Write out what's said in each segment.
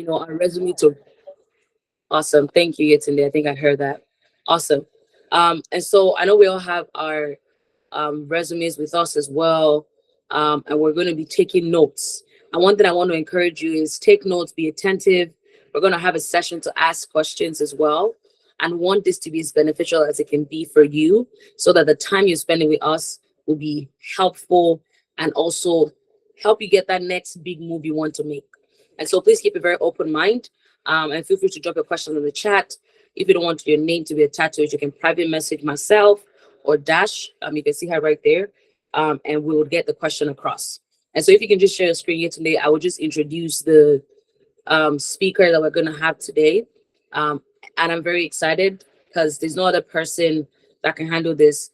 our resume to. Awesome. Thank you, Yetunde. I think I heard that. Awesome. And so I know we all have our resumes with us as well. And we're going to be taking notes. And one thing I want to encourage you is take notes, be attentive. We're going to have a session to ask questions as well. And want this to be as beneficial as it can be for you so that the time you're spending with us will be helpful and also help you get that next big move you want to make. And so please keep a very open mind, and feel free to drop your question in the chat. If you don't want your name to be attached to it, you can private message myself or Dash. You can see her right there, and we will get the question across. And so if you can just share your screen here today, I will just introduce the speaker that we're going to have today. And I'm very excited because there's no other person that can handle this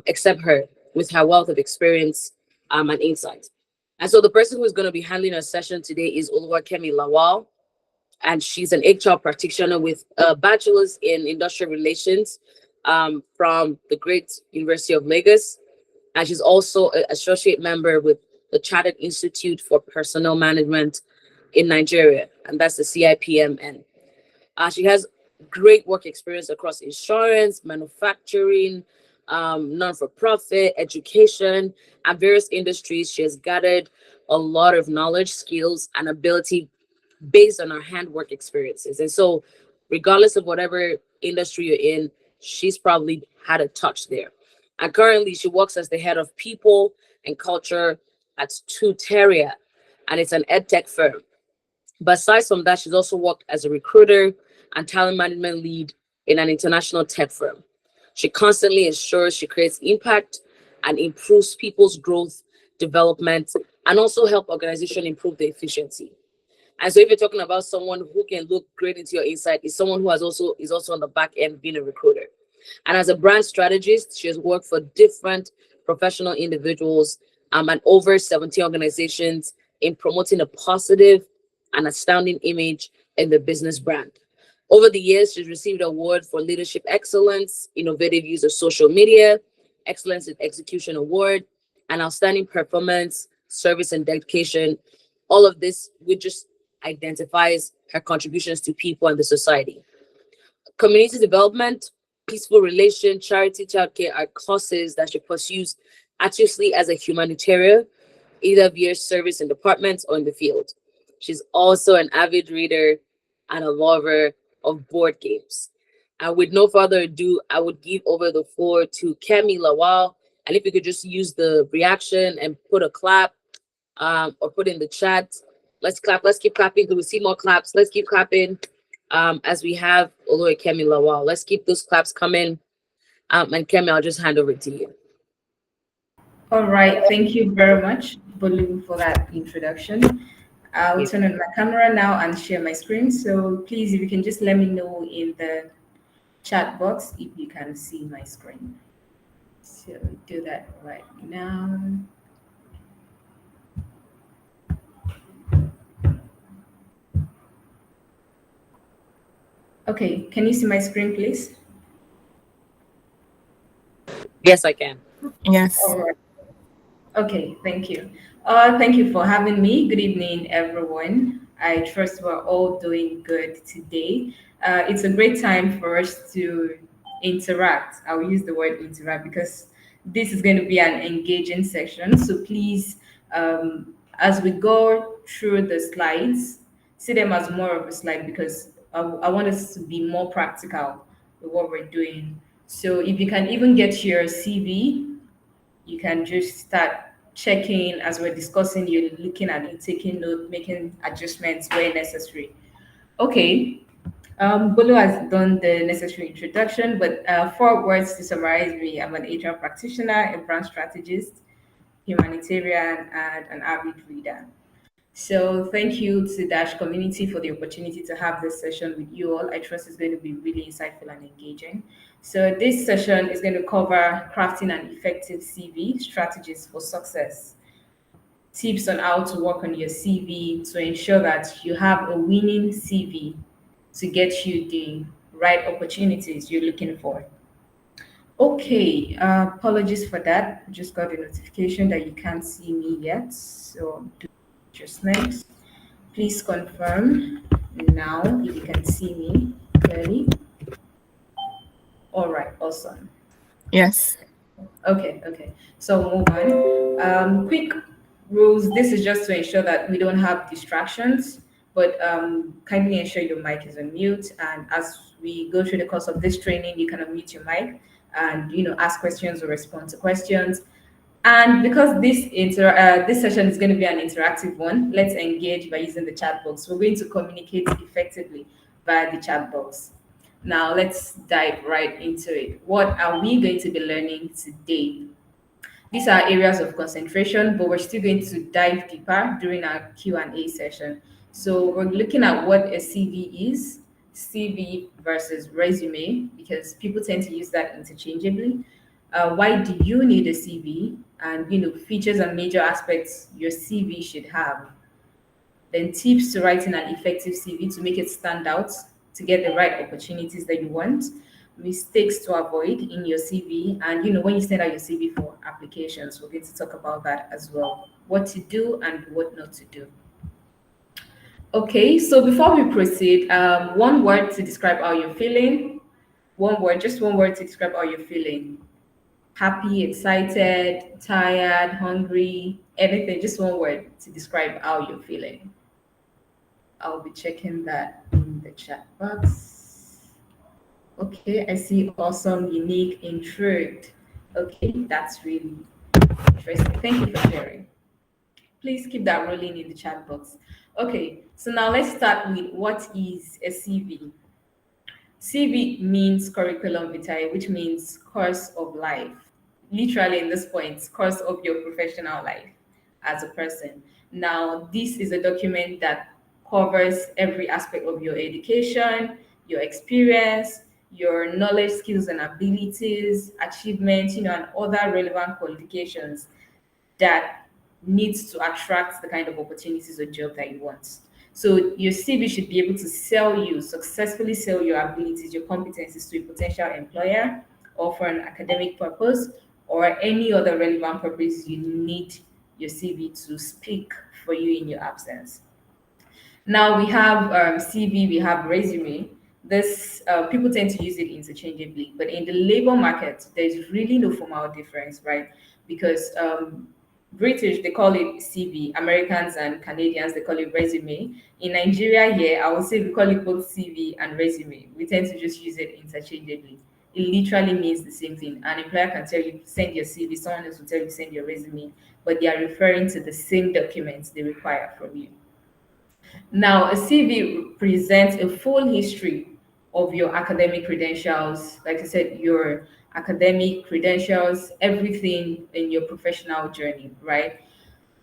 except her with her wealth of experience and insights. And so the person who's going to be handling our session today is Oluwakemi Lawal, and she's an HR practitioner with a bachelor's in industrial relations from the Great University of Lagos. And she's also an associate member with the Chartered Institute for Personnel Management in Nigeria, and that's the CIPMN. She has great work experience across insurance, manufacturing, non-for-profit, education, and various industries. She has gathered a lot of knowledge, skills, and ability based on her handwork experiences. And so, regardless of whatever industry you're in, she's probably had a touch there. And currently, she works as the head of people and culture at Tuteria, and it's an ed tech firm. But aside from that, she's also worked as a recruiter and talent management lead in an international tech firm. She constantly ensures she creates impact and improves people's growth, development, and also help organization improve their efficiency. And so if you're talking about someone who can look great into your insight, is someone who is also on the back end being a recruiter. And as a brand strategist, she has worked for different professional individuals and over 70 organizations in promoting a positive and astounding image in the business brand. Over the years, she's received awards for leadership excellence, innovative use of social media, excellence in execution award, and outstanding performance, service, and dedication. All of this, which just identifies her contributions to people and the society. Community development, peaceful relation, charity, childcare are causes that she pursues actively as a humanitarian, either via service in departments or in the field. She's also an avid reader and a lover of board games. And with no further ado, I would give over the floor to Kemi Lawal. And if you could just use the reaction and put a clap or put in the chat. Let's clap. Let's keep clapping. Do we see more claps? Let's keep clapping as we have Oluwakemi Lawal. Let's keep those claps coming. And Kemi, I'll just hand over to you. All right. Thank you very much, Bolu, for that introduction. I'll turn on my camera now and share my screen. So please, if you can just let me know in the chat box if you can see my screen. So do that right now. Okay, can you see my screen, please? Yes, I can. Yes. All right. Okay, thank you. Thank you for having me. Good evening, everyone. I trust we're all doing good today. It's a great time for us to interact. I'll use the word interact because this is going to be an engaging section. So please, as we go through the slides, see them as more of a slide because I want us to be more practical with what we're doing. So if you can even get your CV, you can just start checking as we're discussing, you're looking at it, taking note, making adjustments where necessary. Okay, Bolo has done the necessary introduction, but 4 words to summarize me. I'm an HR practitioner, a brand strategist, humanitarian, and an avid reader. So thank you to Dash community for the opportunity to have this session with you all. I trust it's going to be really insightful and engaging. So this session is going to cover crafting an effective CV, strategies for success, tips on how to work on your CV to ensure that you have a winning CV to get you the right opportunities you're looking for. Okay, apologies for that. Just got a notification that you can't see me yet. So do adjustments. Please confirm now if you can see me clearly. All right, awesome. Yes. Okay, okay. So move on. Quick rules. This is just to ensure that we don't have distractions, but kindly ensure your mic is on mute. And as we go through the course of this training, you can unmute your mic and ask questions or respond to questions. And because this session is going to be an interactive one, let's engage by using the chat box. We're going to communicate effectively via the chat box. Now let's dive right into it. What are we going to be learning today? These are areas of concentration, but we're still going to dive deeper during our Q&A session. So we're looking at what a CV is, CV versus resume, because people tend to use that interchangeably. Why do you need a CV? And features and major aspects your CV should have. Then tips to writing an effective CV to make it stand out, to get the right opportunities that you want, mistakes to avoid in your CV, and when you send out your CV for applications, we're going to talk about that as well. What to do and what not to do. Okay, so before we proceed, one word to describe how you're feeling. One word, just one word to describe how you're feeling. Happy, excited, tired, hungry, anything, just one word to describe how you're feeling. I'll be checking that in the chat box. Okay, I see awesome, unique, intrigued. Okay, that's really interesting. Thank you for sharing. Please keep that rolling in the chat box. Okay, so now let's start with what is a CV. CV means curriculum vitae, which means course of life. Literally, in this point, course of your professional life as a person. Now, this is a document that covers every aspect of your education, your experience, your knowledge, skills, and abilities, achievements, and other relevant qualifications that needs to attract the kind of opportunities or job that you want. So your CV should be able to successfully sell your abilities, your competencies to a potential employer, or for an academic purpose, or any other relevant purpose you need your CV to speak for you in your absence. Now we have CV, we have resume. This people tend to use it interchangeably, but in the labor market, there's really no formal difference, right? Because British they call it CV, Americans and Canadians they call it resume. In Nigeria here, I would say we call it both CV and resume. We tend to just use it interchangeably. It literally means the same thing. An employer can tell you send your CV, someone else will tell you send your resume, but they are referring to the same documents they require from you. Now, a CV presents a full history of your academic credentials, like I said, your academic credentials, everything in your professional journey, right?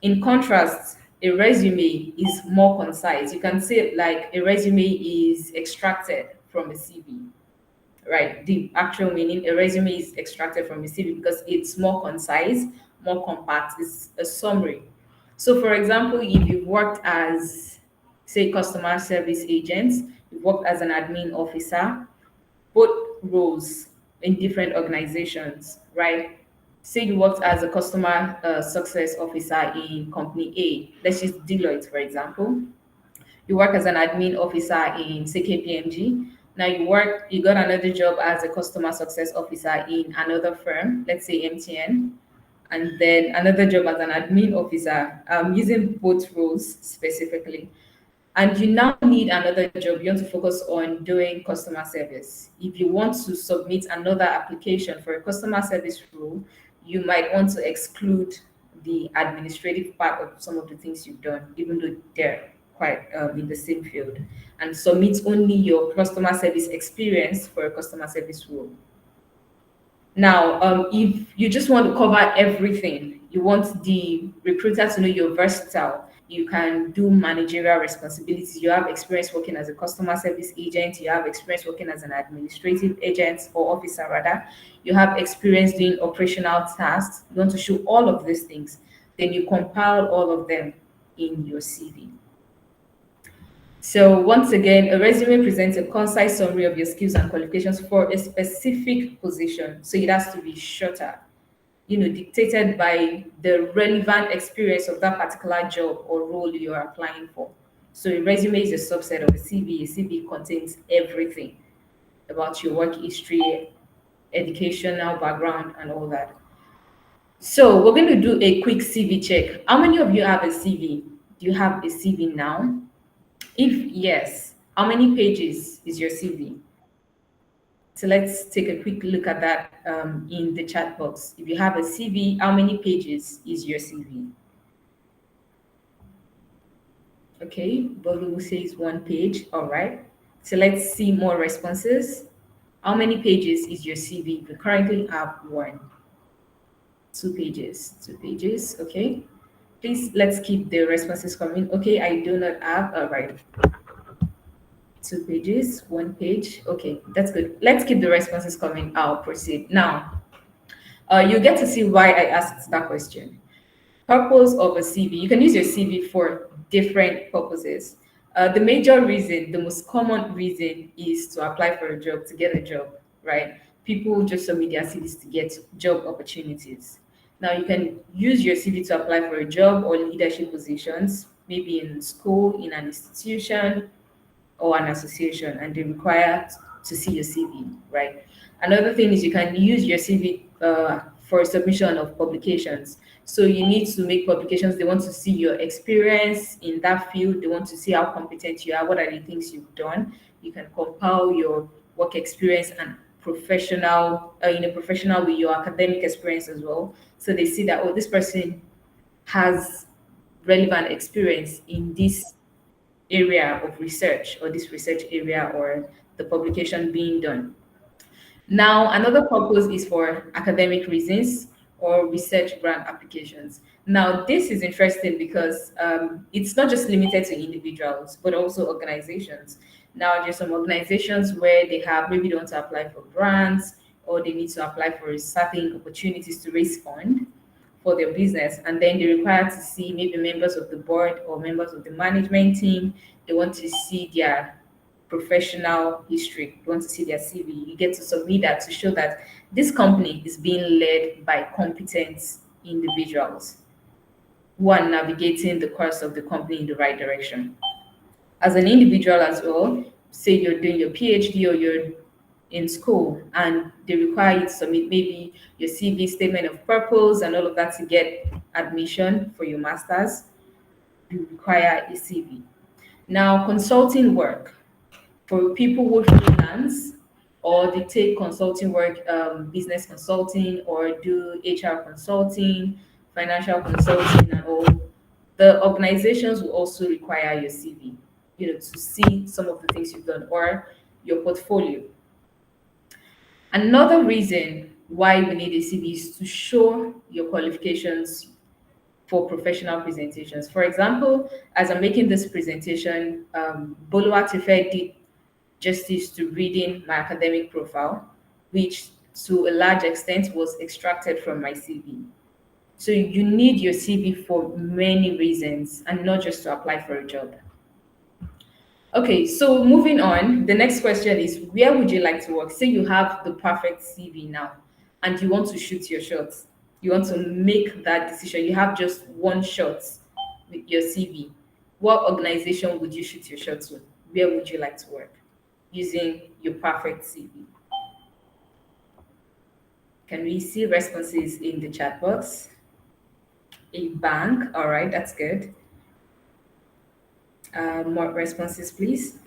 In contrast, a resume is more concise. You can say it like a resume is extracted from a CV, right? The actual meaning, a resume is extracted from a CV because it's more concise, more compact. It's a summary. So, for example, if you've worked as, say, customer service agents, you've worked as an admin officer, both roles in different organizations, right? Say you worked as a customer success officer in company A. Let's use Deloitte, for example. You work as an admin officer in, say, KPMG. Now you got another job as a customer success officer in another firm, let's say MTN, and then another job as an admin officer, using both roles specifically. And you now need another job, you want to focus on doing customer service. If you want to submit another application for a customer service role, you might want to exclude the administrative part of some of the things you've done, even though they're quite in the same field, and submit only your customer service experience for a customer service role. Now, if you just want to cover everything, you want the recruiter to know you're versatile, you can do managerial responsibilities, you have experience working as a customer service agent, you have experience working as an administrative agent or officer rather, you have experience doing operational tasks, you want to show all of these things, then you compile all of them in your CV. So once again, a resume presents a concise summary of your skills and qualifications for a specific position. So it has to be shorter, dictated by the relevant experience of that particular job or role you are applying for. So a resume is a subset of a CV. A CV contains everything about your work history, educational background, and all that. So we're going to do a quick CV check. How many of you have a CV? Do you have a CV now? If yes, how many pages is your CV? So let's take a quick look at that in the chat box. If you have a CV, how many pages is your CV? Okay, Bolu says 1 page. All right. So let's see more responses. How many pages is your CV? We currently have one. 2 pages. 2 pages. Okay. Please let's keep the responses coming. Okay, I do not have. All right. 2 pages, 1 page. Okay, that's good. Let's keep the responses coming. I'll proceed. Now, you get to see why I asked that question. Purpose of a CV. You can use your CV for different purposes. The major reason, the most common reason, is to apply for a job, to get a job, right? People just submit their CVs to get job opportunities. Now, you can use your CV to apply for a job or leadership positions, maybe in school, in an institution, or an association, and they require to see your CV, right? Another thing is you can use your CV for submission of publications. So you need to make publications. They want to see your experience in that field. They want to see how competent you are. What are the things you've done? You can compile your work experience and professional, in a professional with your academic experience as well. So they see that, oh, this person has relevant experience in this area of research, or this research area, or the publication being done. Now, another purpose is for academic reasons or research grant applications. Now, this is interesting because it's not just limited to individuals, but also organizations. Now, there's some organizations where they have, maybe they want to apply for grants, or they need to apply for certain opportunities to raise fund for their business, and then they require to see maybe members of the board or members of the management team. They want to see their professional history. You want to see their CV. You get to submit that to show that this company is being led by competent individuals who are navigating the course of the company in the right direction. As an individual as well, say you're doing your PhD or you're in school and they require you to submit maybe your CV, statement of purpose, and all of that to get admission for your master's, you require a CV. Now, consulting work for people who freelance or they take consulting work, business consulting, or do HR consulting, financial consulting, and all, the organizations will also require your CV, to see some of the things you've done or your portfolio. Another reason why we need a CV is to show your qualifications for professional presentations. For example, as I'm making this presentation, Boluwatife did justice to reading my academic profile, which to a large extent was extracted from my CV. So you need your CV for many reasons and not just to apply for a job. Okay, so moving on, the next question is, where would you like to work? Say you have the perfect CV now and you want to shoot your shots. You want to make that decision. You have just one shot with your CV. What organization would you shoot your shot to? Where would you like to work using your perfect CV? Can we see responses in the chat box? A bank. All right, that's good. More responses, please.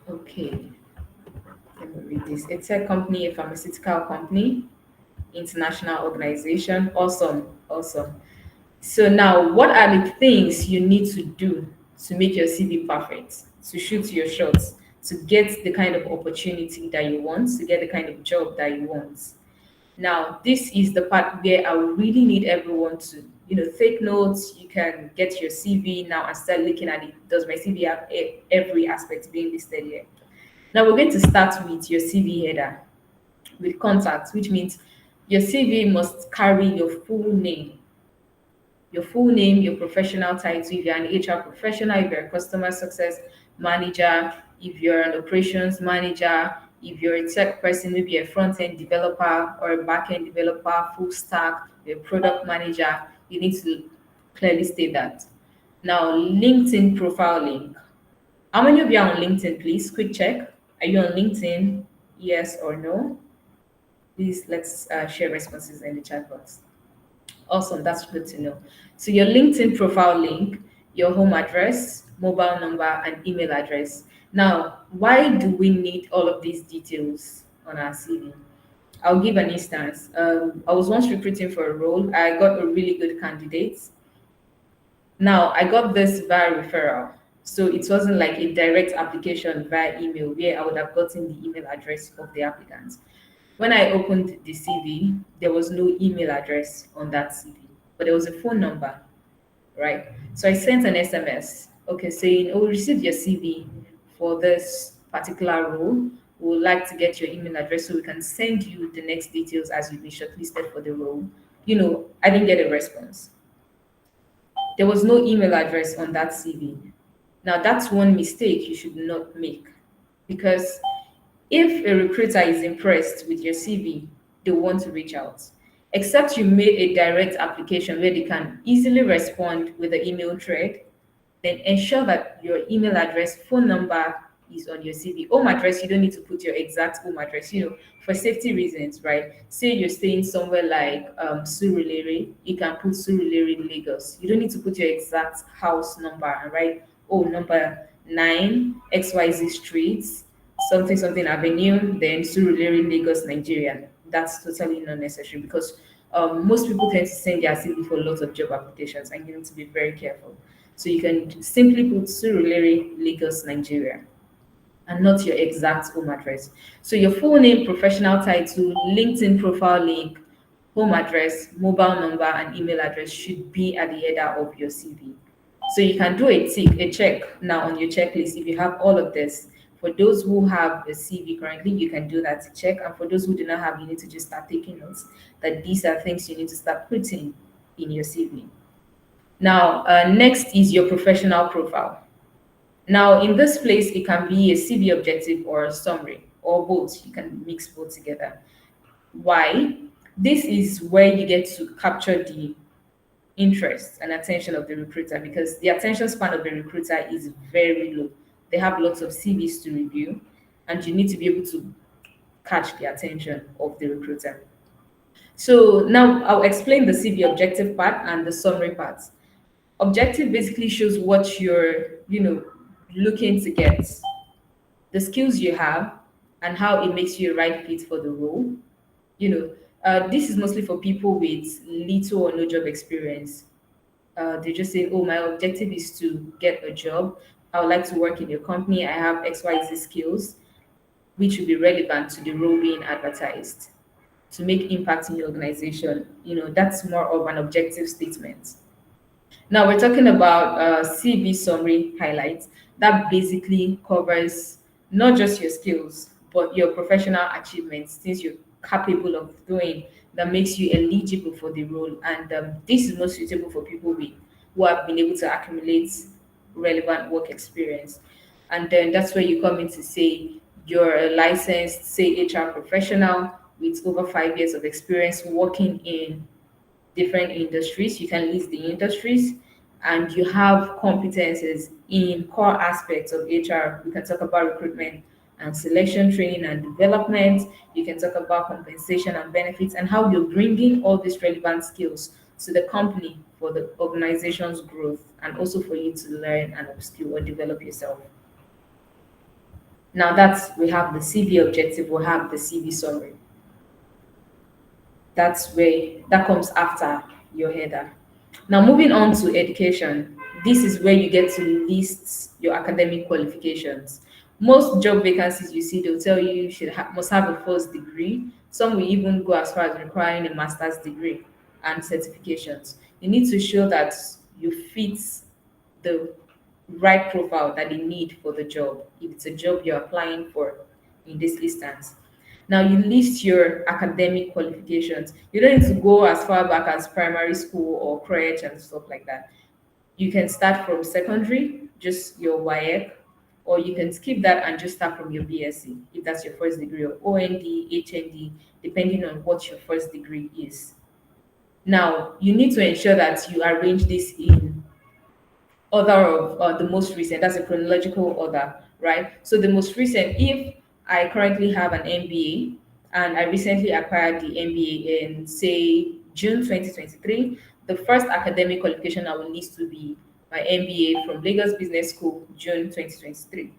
Okay, let me read this. A tech company, a pharmaceutical company, international organization. Awesome, awesome. So now, what are the things you need to do to make your CV perfect, to shoot your shots, to get the kind of opportunity that you want, to get the kind of job that you want? Now, this is the part where I really need everyone to, take notes. You can get your CV now and start looking at it. Does my CV have every aspect being listed here? Now, we're going to start with your CV header with contacts, which means your CV must carry your full name, your professional title. If you're an HR professional, if you're a customer success manager, if you're an operations manager, if you're a tech person, maybe a front end developer or a back end developer, full stack, you're a product manager, you need to clearly state that. Now, LinkedIn profile link. How many of you are on LinkedIn, please? Quick check. Are you on LinkedIn? Yes or no? Please let's share responses in the chat box. Awesome, that's good to know. So your LinkedIn profile link, your home address, mobile number, and email address. Now, why do we need all of these details on our CV? I'll give an instance. I was once recruiting for a role. I got a really good candidate. Now, I got this via referral. So it wasn't like a direct application via email where I would have gotten the email address of the applicant. When I opened the CV, there was no email address on that CV, but there was a phone number, right? So I sent an SMS, okay, saying, "Oh, we received your CV for this particular role. We would like to get your email address so we can send you the next details as you've been shortlisted for the role." I didn't get a response. There was no email address on that CV. Now, that's one mistake you should not make because if a recruiter is impressed with your CV, they want to reach out. Except you made a direct application where they can easily respond with the email thread, then ensure that your email address, phone number is on your CV. Home address, you don't need to put your exact home address, for safety reasons, right? Say you're staying somewhere like Surulere, you can put Surulere, Lagos. You don't need to put your exact house number and write, oh, number 9, XYZ Street, something, something Avenue, then Surulere, Lagos, Nigeria. That's totally not necessary because most people tend to send their CV for lots of job applications and you need to be very careful. So you can simply put Surulere, Lagos, Nigeria, and not your exact home address. So your full name, professional title, LinkedIn profile link, home address, mobile number, and email address should be at the header of your CV. So you can do a check now on your checklist if you have all of this. For those who have a CV currently, you can do that to check. And for those who do not have, you need to just start taking notes that these are things you need to start putting in your CV. Now, next is your professional profile. Now, in this place, it can be a CV objective or a summary or both. You can mix both together. Why? This is where you get to capture the interest and attention of the recruiter because the attention span of the recruiter is very low. They have lots of CVs to review, and you need to be able to catch the attention of the recruiter. So now I'll explain the CV objective part and the summary part. Objective basically shows what you're, looking to get, the skills you have, and how it makes you a right fit for the role. This is mostly for people with little or no job experience. They just say, "Oh, my objective is to get a job. I would like to work in your company. I have XYZ skills, which will be relevant to the role being advertised to make impact in your organization." That's more of an objective statement. Now we're talking about CV summary highlights. That basically covers not just your skills, but your professional achievements, things you're capable of doing that makes you eligible for the role. And this is most suitable for people who have been able to accumulate relevant work experience. And then that's where you come in to say you're a licensed, say, HR professional with over 5 years of experience working in different industries. You can list the industries and you have competences in core aspects of HR. We can talk about recruitment and selection, training and development. You can talk about compensation and benefits and how you're bringing all these relevant skills to the company for the organization's growth and also for you to learn and upskill or develop yourself. Now we have the CV objective, we have the CV summary. That comes after your header. Now, moving on to education, this is where you get to list your academic qualifications. Most job vacancies you see, they'll tell you must have a first degree. Some will even go as far as requiring a master's degree and certifications. You need to show that you fit the right profile that they need for the job, if it's a job you're applying for in this instance. Now you list your academic qualifications. You don't need to go as far back as primary school or crèche and stuff like that. You can start from secondary, just your WAEC, or you can skip that and just start from your BSc if that's your first degree, or OND, HND, depending on what your first degree is. Now, you need to ensure that you arrange this in order of the most recent. That's a chronological order, right? So the most recent, if I currently have an MBA and I recently acquired the MBA in, say, June 2023, the first academic qualification I will need to be my MBA from Lagos Business School, June 2023,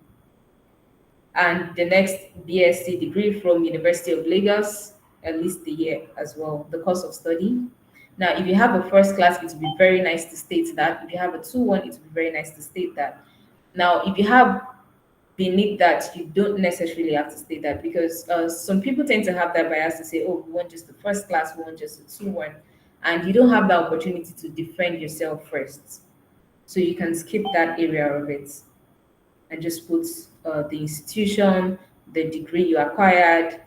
and the next BSc degree from University of Lagos, at least the year as well, the course of study. Now, if you have a first class, it would be very nice to state that. If you have a 2-1, it would be very nice to state that. Now, if you have beneath that, you don't necessarily have to state that, because some people tend to have that bias to say, oh, we want just the first class, we want just a 2-1. And you don't have the opportunity to defend yourself first. So you can skip that area of it and just put the institution, the degree you acquired,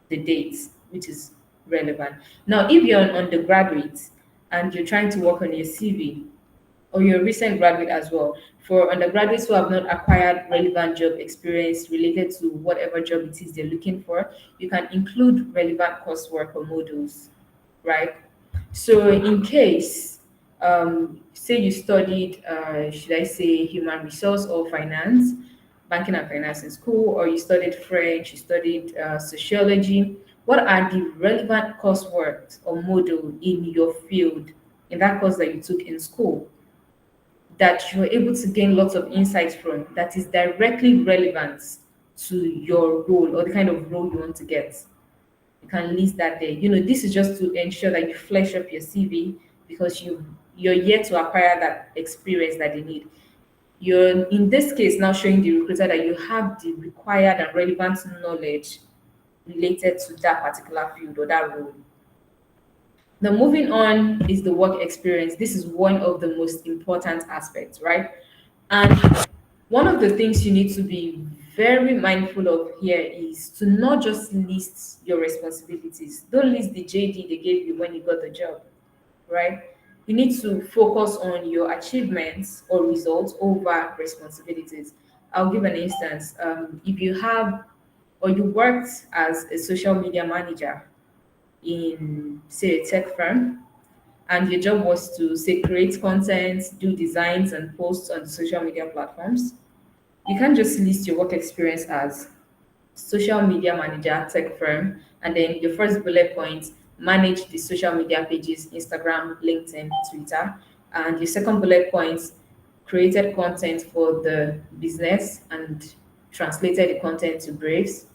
the dates, which is relevant. Now, if you're an undergraduate and you're trying to work on your CV, or you're a recent graduate as well, for undergraduates who have not acquired relevant job experience related to whatever job it is they're looking for, you can include relevant coursework or modules, right? So, in case, say you studied, should I say, human resource or finance, banking and finance in school, or you studied French, you studied sociology, what are the relevant coursework or module in your field, in that course that you took in school, that you're able to gain lots of insights from, that is directly relevant to your role or the kind of role you want to get? You can list that there. This is just to ensure that you flesh up your CV, because you're yet to acquire that experience that they need. You're in this case now showing the recruiter that you have the required and relevant knowledge related to that particular field or that role. Now, moving on is the work experience. This is one of the most important aspects, right? And one of the things you need to be very mindful of here is to not just list your responsibilities. Don't list the JD they gave you when you got the job, right? You need to focus on your achievements or results over responsibilities. I'll give an instance. If you have or you worked as a social media manager in, say, a tech firm, and your job was to, say, create content, do designs and posts on the social media platforms, you can't just list your work experience as social media manager, tech firm, and then your first bullet point, manage the social media pages, Instagram, LinkedIn, Twitter, and your second bullet point, created content for the business and translated the content to Braves.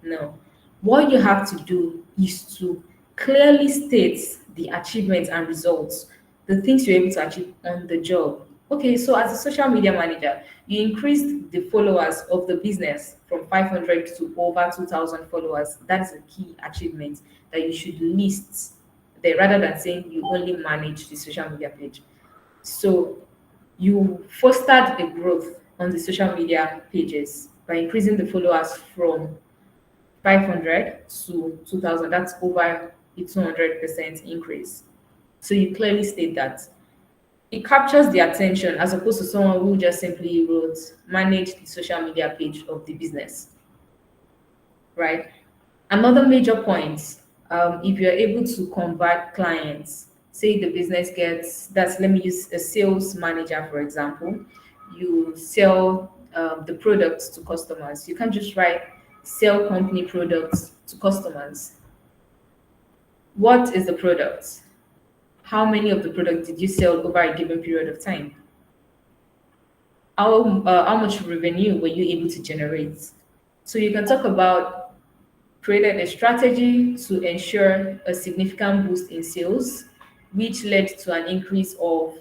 No. What you have to do is to clearly state the achievements and results, the things you're able to achieve on the job. Okay, so as a social media manager, you increased the followers of the business from 500 to over 2,000 followers. That's a key achievement that you should list there, rather than saying you only manage the social media page. So you fostered a growth on the social media pages by increasing the followers from 500 to 2,000. That's over a 200% increase. So you clearly state that. It captures the attention as opposed to someone who just simply wrote, manage the social media page of the business, right? Another major point, if you're able to convert clients, say the business gets, that's, let me use a sales manager, for example, you sell the products to customers. You can't just write sell company products to customers. What is the product? How many of the product did you sell over a given period of time? How much revenue were you able to generate? So you can talk about created a strategy to ensure a significant boost in sales, which led to an increase of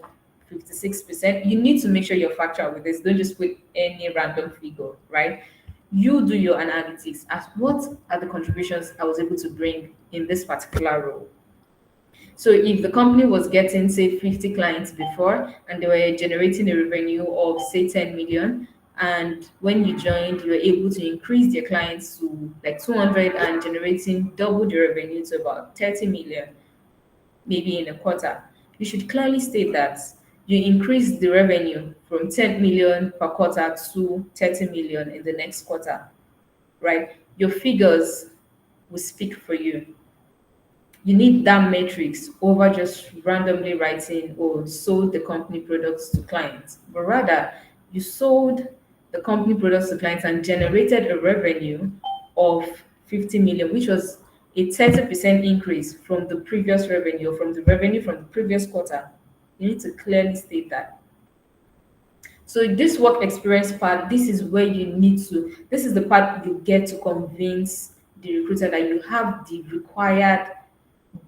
56%. You need to make sure you're factual with this. Don't just put any random figure, right? You do your analytics as what are the contributions I was able to bring in this particular role. So if the company was getting, say, 50 clients before and they were generating a revenue of, say, 10 million, and when you joined, you were able to increase their clients to like 200 and generating double the revenue to about 30 million, maybe in a quarter, you should clearly state that you increase the revenue from 10 million per quarter to 30 million in the next quarter, right? Your figures will speak for you. You need that matrix over just randomly writing or sold the company products to clients, but rather you sold the company products to clients and generated a revenue of 50 million, which was a 30% increase from the previous revenue, from the revenue from the previous quarter. You need to clearly state that. So this work experience part, this is where you need to, this is the part you get to convince the recruiter that you have the required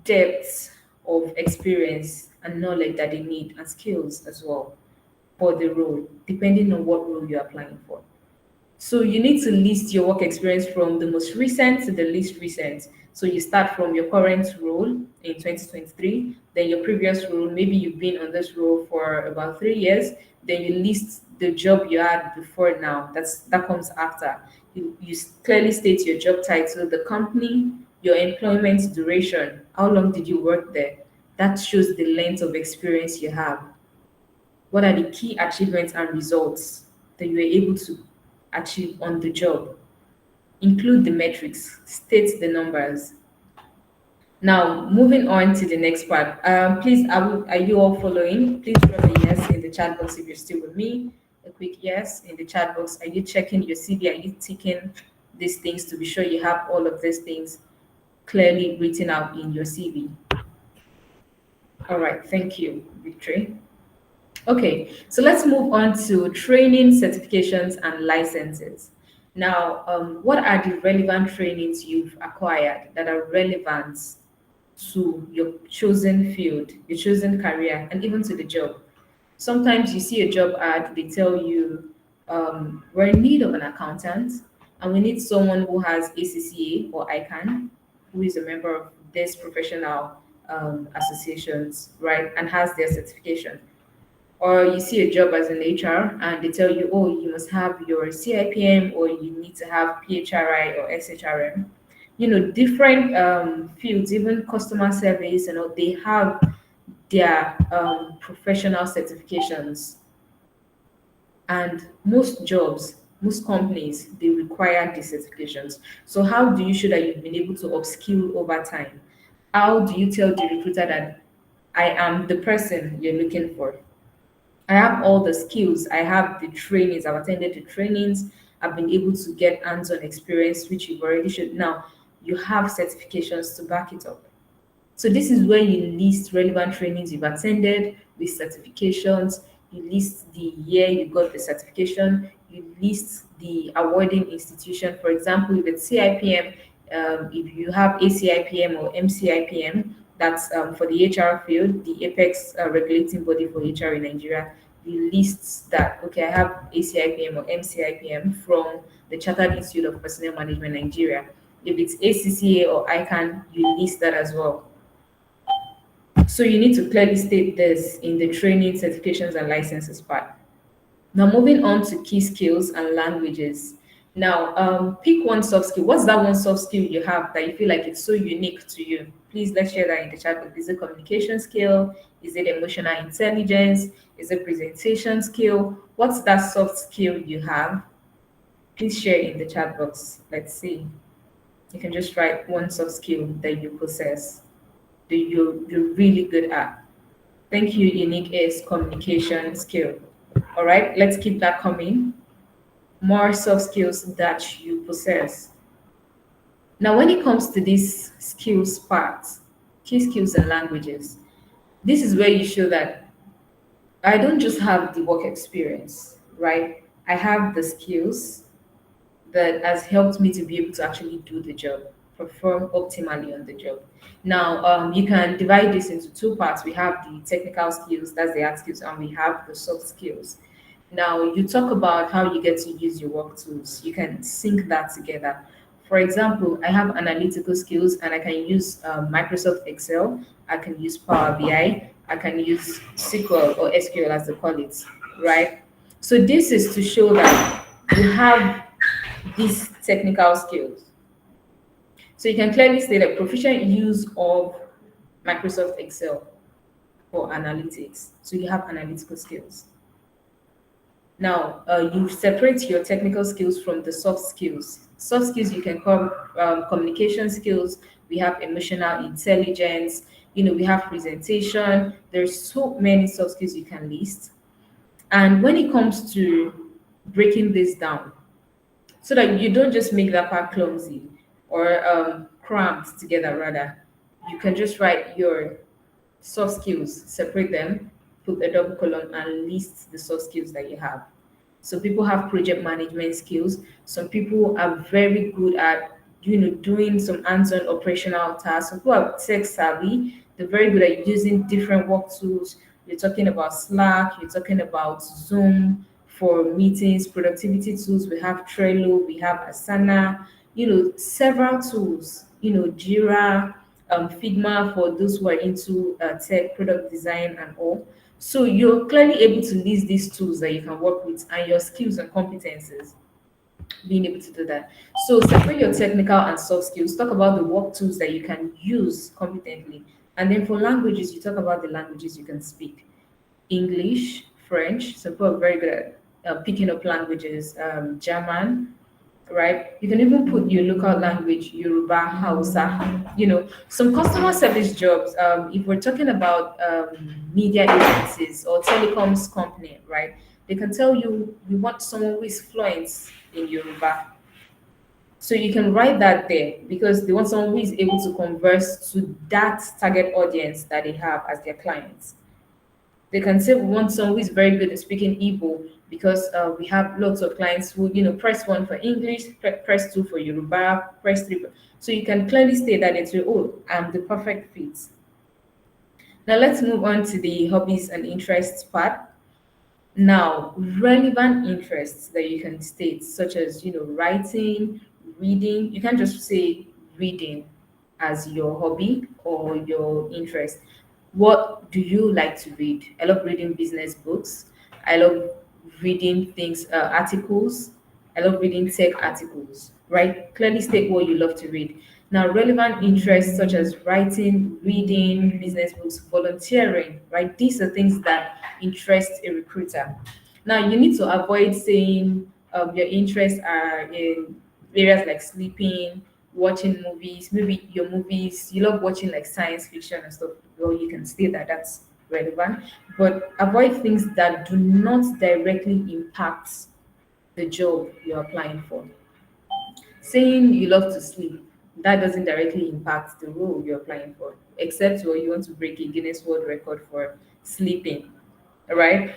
depth of experience and knowledge that they need and skills as well for the role, depending on what role you're applying for. So you need to list your work experience from the most recent to the least recent. So you start from your current role in 2023, then your previous role, maybe you've been on this role for about 3 years, then you list the job you had before now. That comes after. You clearly state your job title, the company, your employment duration, how long did you work there? That shows the length of experience you have. What are the key achievements and results that you were able to achieve on the job? Include the metrics, state the numbers. Now, moving on to the next part. Please, are you all following? Please drop a yes in the chat box if you're still with me. A quick yes in the chat box. Are you checking your CV? Are you ticking these things to be sure you have all of these things clearly written out in your CV? All right, thank you, Victory. Okay, so let's move on to training, certifications, and licenses. Now, what are the relevant trainings you've acquired that are relevant to your chosen field, your chosen career, and even to the job? Sometimes you see a job ad, they tell you, we're in need of an accountant, and we need someone who has ACCA or ICANN, who is a member of this professional associations, right, and has their certification. Or you see a job as an HR and they tell you, oh, you must have your CIPM or you need to have PHRI or SHRM. You know, different fields, even customer service, you know, they have their professional certifications. And most jobs, most companies, they require these certifications. So how do you show that you've been able to upskill over time? How do you tell the recruiter that I am the person you're looking for? I have all the skills. I have the trainings. I've attended the trainings. I've been able to get hands-on experience, which you've already should. Now, you have certifications to back it up. So this is where you list relevant trainings you've attended with certifications. You list the year you got the certification. You list the awarding institution. For example, if it's CIPM, if you have ACIPM or MCIPM, that's for the HR field, the apex regulating body for HR in Nigeria. You list that, okay, I have ACIPM or MCIPM from the Chartered Institute of Personnel Management Nigeria. If it's ACCA or ICANN, you list that as well. So you need to clearly state this in the training, certifications, and licenses part. Now, moving on to key skills and languages. Now, pick one soft skill. What's that one soft skill you have that you feel like it's so unique to you? Please let's share that in the chat box. Is it communication skill? Is it emotional intelligence? Is it presentation skill? What's that soft skill you have? Please share in the chat box. Let's see. You can just write one soft skill that you possess, that you're really good at. Thank you, unique is communication skill. All right, let's keep that coming. More soft skills that you possess. Now, when it comes to these skills parts, key skills and languages, this is where you show that I don't just have the work experience, right? I have the skills that has helped me to be able to actually do the job, perform optimally on the job. Now, you can divide this into two parts. We have the technical skills, that's the hard skills, and we have the soft skills. Now, you talk about how you get to use your work tools. You can sync that together. For example, I have analytical skills and I can use Microsoft Excel. I can use Power BI. I can use SQL or SQL as they call it, right? So this is to show that you have these technical skills. So you can clearly say that proficient use of Microsoft Excel for analytics. So you have analytical skills. Now, you separate your technical skills from the soft skills. Soft skills you can call communication skills, we have emotional intelligence, we have presentation. There's so many soft skills you can list. And when it comes to breaking this down, so that you don't just make that part clumsy or cramped together, rather, you can just write your soft skills, separate them, put a double column, and list the soft skills that you have. So people have project management skills. Some people are very good at doing some hands-on operational tasks. Some people are tech savvy. They're very good at using different work tools. You're talking about Slack. You're talking about Zoom for meetings, productivity tools. We have Trello. We have Asana. Several tools. Jira, Figma for those who are into tech, product design, and all. So you're clearly able to list these tools that you can work with and your skills and competences, being able to do that. So separate your technical and soft skills. Talk about the work tools that you can use competently. And then for languages, you talk about the languages you can speak. English, French. Some people are very good at picking up languages. German, right? You can even put your local language, Yoruba, Hausa. Some customer service jobs. If we're talking about media agencies or telecoms company, right? They can tell you we want someone who is fluent in Yoruba. So you can write that there because they want someone who is able to converse to that target audience that they have as their clients. They can say we want someone who is very good at speaking Igbo because we have lots of clients who, press one for English, press two for Yoruba, press three. So you can clearly state that it's, oh, I'm the perfect fit. Now let's move on to the hobbies and interests part. Now, relevant interests that you can state, such as writing, reading. You can't just say reading as your hobby or your interest. What do you like to read? I love reading business books. I love reading things, articles. I love reading tech articles. Right? Clearly state what you love to read. Now, relevant interests such as writing, reading, business books, volunteering, right? These are things that interest a recruiter. Now, you need to avoid saying your interests are in areas like sleeping, watching movies, maybe your movies, you love watching like science fiction and stuff. Well, you can state that that's relevant, but avoid things that do not directly impact the job you're applying for. Saying you love to sleep, that doesn't directly impact the role you're applying for, except when you want to break a Guinness World Record for sleeping. All right.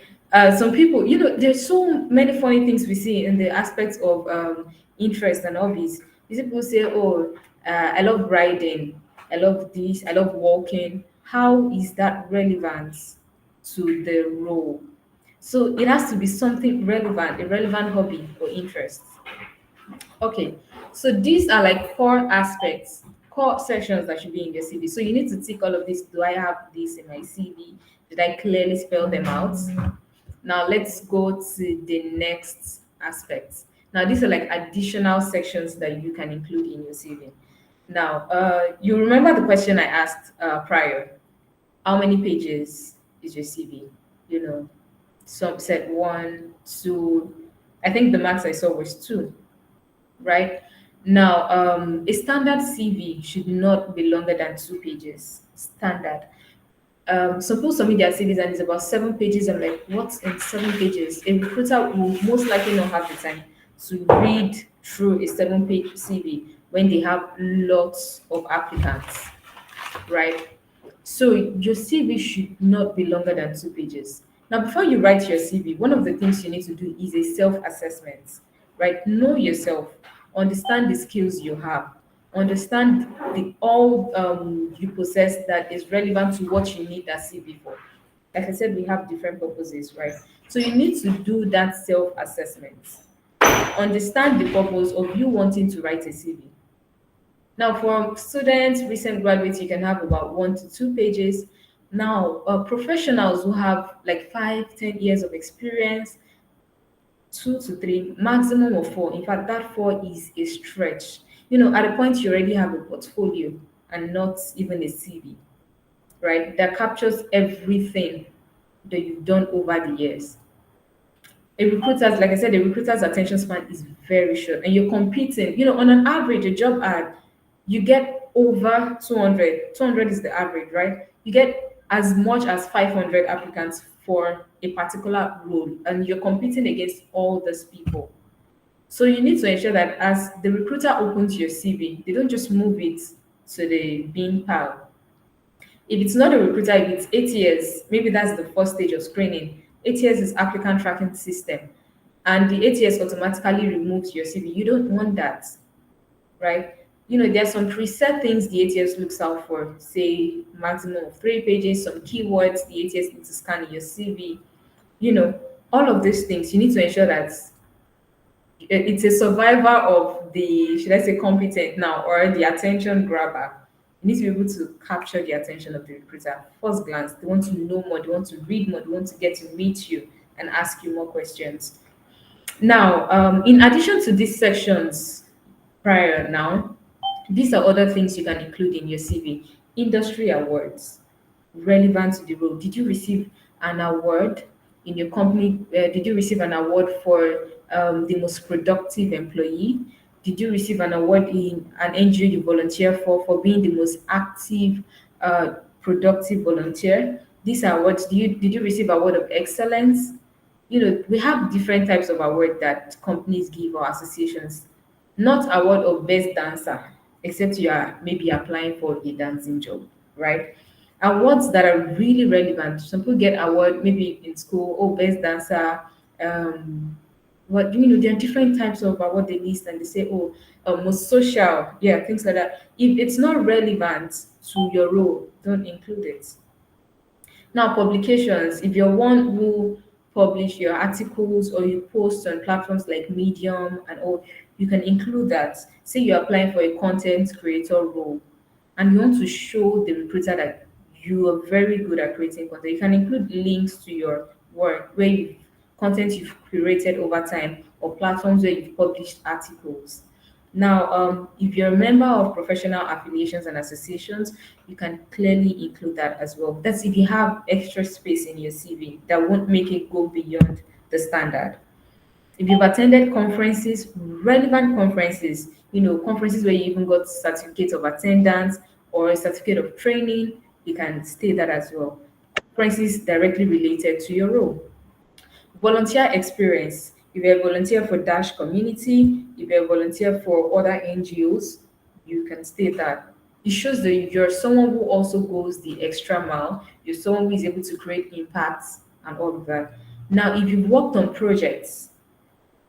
Some people, there's so many funny things we see in the aspects of interest and hobbies. These people say, oh, I love riding, I love this, I love walking. How is that relevant to the role? So it has to be something relevant, a relevant hobby or interest. Okay, so these are like core aspects, core sections that should be in your CV. So you need to tick all of this. Do I have this in my CV? Did I clearly spell them out? Now let's go to the next aspect. Now these are like additional sections that you can include in your CV. Now, you remember the question I asked prior. How many pages is your CV? Some said one, two. I think the max I saw was two, right? Now, a standard CV should not be longer than 2 pages. Standard. Some people submit their CVs and it's about 7 pages. I'm like, what's in 7 pages? A recruiter will most likely not have the time to read through a 7 page CV when they have lots of applicants, right? So your CV should not be longer than 2 pages. Now, before you write your CV, one of the things you need to do is a self-assessment, right? Know yourself, understand the skills you have, understand the all you possess that is relevant to what you need that CV for. Like I said, we have different purposes, right? So you need to do that self-assessment. Understand the purpose of you wanting to write a CV. Now, for students, recent graduates, you can have about 1 to 2 pages. Now, professionals who have like 5, 10 years of experience, 2 to 3, maximum of 4. In fact, that 4 is a stretch. At a point you already have a portfolio and not even a CV, right? That captures everything that you've done over the years. Like I said, a recruiter's attention span is very short, and you're competing. On an average, a job ad, you get over 200. 200 is the average, right? You get as much as 500 applicants for a particular role, and you're competing against all these people. So you need to ensure that as the recruiter opens your CV, they don't just move it to the bin pile. If it's not a recruiter, if it's ATS, maybe that's the first stage of screening. ATS is applicant tracking system, and the ATS automatically removes your CV. You don't want that, right? There's some preset things the ATS looks out for, say maximum of 3 pages, some keywords the ATS needs to scan in your CV. You know, all of these things, you need to ensure that it's a survivor of the, should I say, competent now, or the attention grabber. You need to be able to capture the attention of the recruiter. First glance, they want to know more, they want to read more, they want to get to meet you and ask you more questions. Now, in addition to these sections prior now, these are other things you can include in your CV. Industry awards relevant to the role. Did you receive an award in your company? Did you receive an award for the most productive employee? Did you receive an award in an NGO you volunteer for being the most active, productive volunteer? These are awards. Did you receive award of excellence? We have different types of award that companies give or associations. Not award of best dancer, except you are maybe applying for a dancing job, right? Awards that are really relevant. Some people get award maybe in school, oh, best dancer. There are different types of award they list, and they say, oh, most social, yeah, things like that. If it's not relevant to your role, don't include it. Now, publications, if you're one who publish your articles or you post on platforms like Medium and all, you can include that. Say you're applying for a content creator role and you want to show the recruiter that you are very good at creating content. You can include links to your work where you content you've curated over time or platforms where you've published articles. Now, if you're a member of professional affiliations and associations, you can clearly include that as well. That's if you have extra space in your CV that won't make it go beyond the standard. If you've attended conferences, relevant conferences, conferences where you even got certificate of attendance or a certificate of training, you can state that as well. Conferences directly related to your role. Volunteer experience. If you're a volunteer for Dash Community, if you're a volunteer for other NGOs, you can state that. It shows that you're someone who also goes the extra mile. You're someone who is able to create impacts and all of that. Now, if you've worked on projects,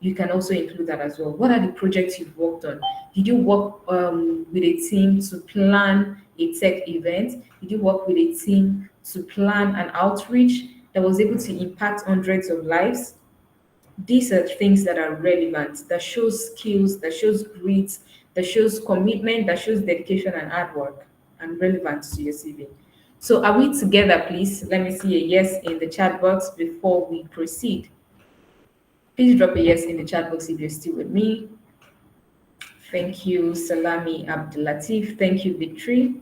you can also include that as well. What are the projects you've worked on? Did you work with a team to plan a tech event? Did you work with a team to plan an outreach that was able to impact hundreds of lives? These are things that are relevant, that shows skills, that shows grit, that shows commitment, that shows dedication and hard work, and relevance to your CV. So are we together, please? Let me see a yes in the chat box before we proceed. Please drop a yes in the chat box if you're still with me. Thank you, Salami Abdulatif. Thank you, Victory.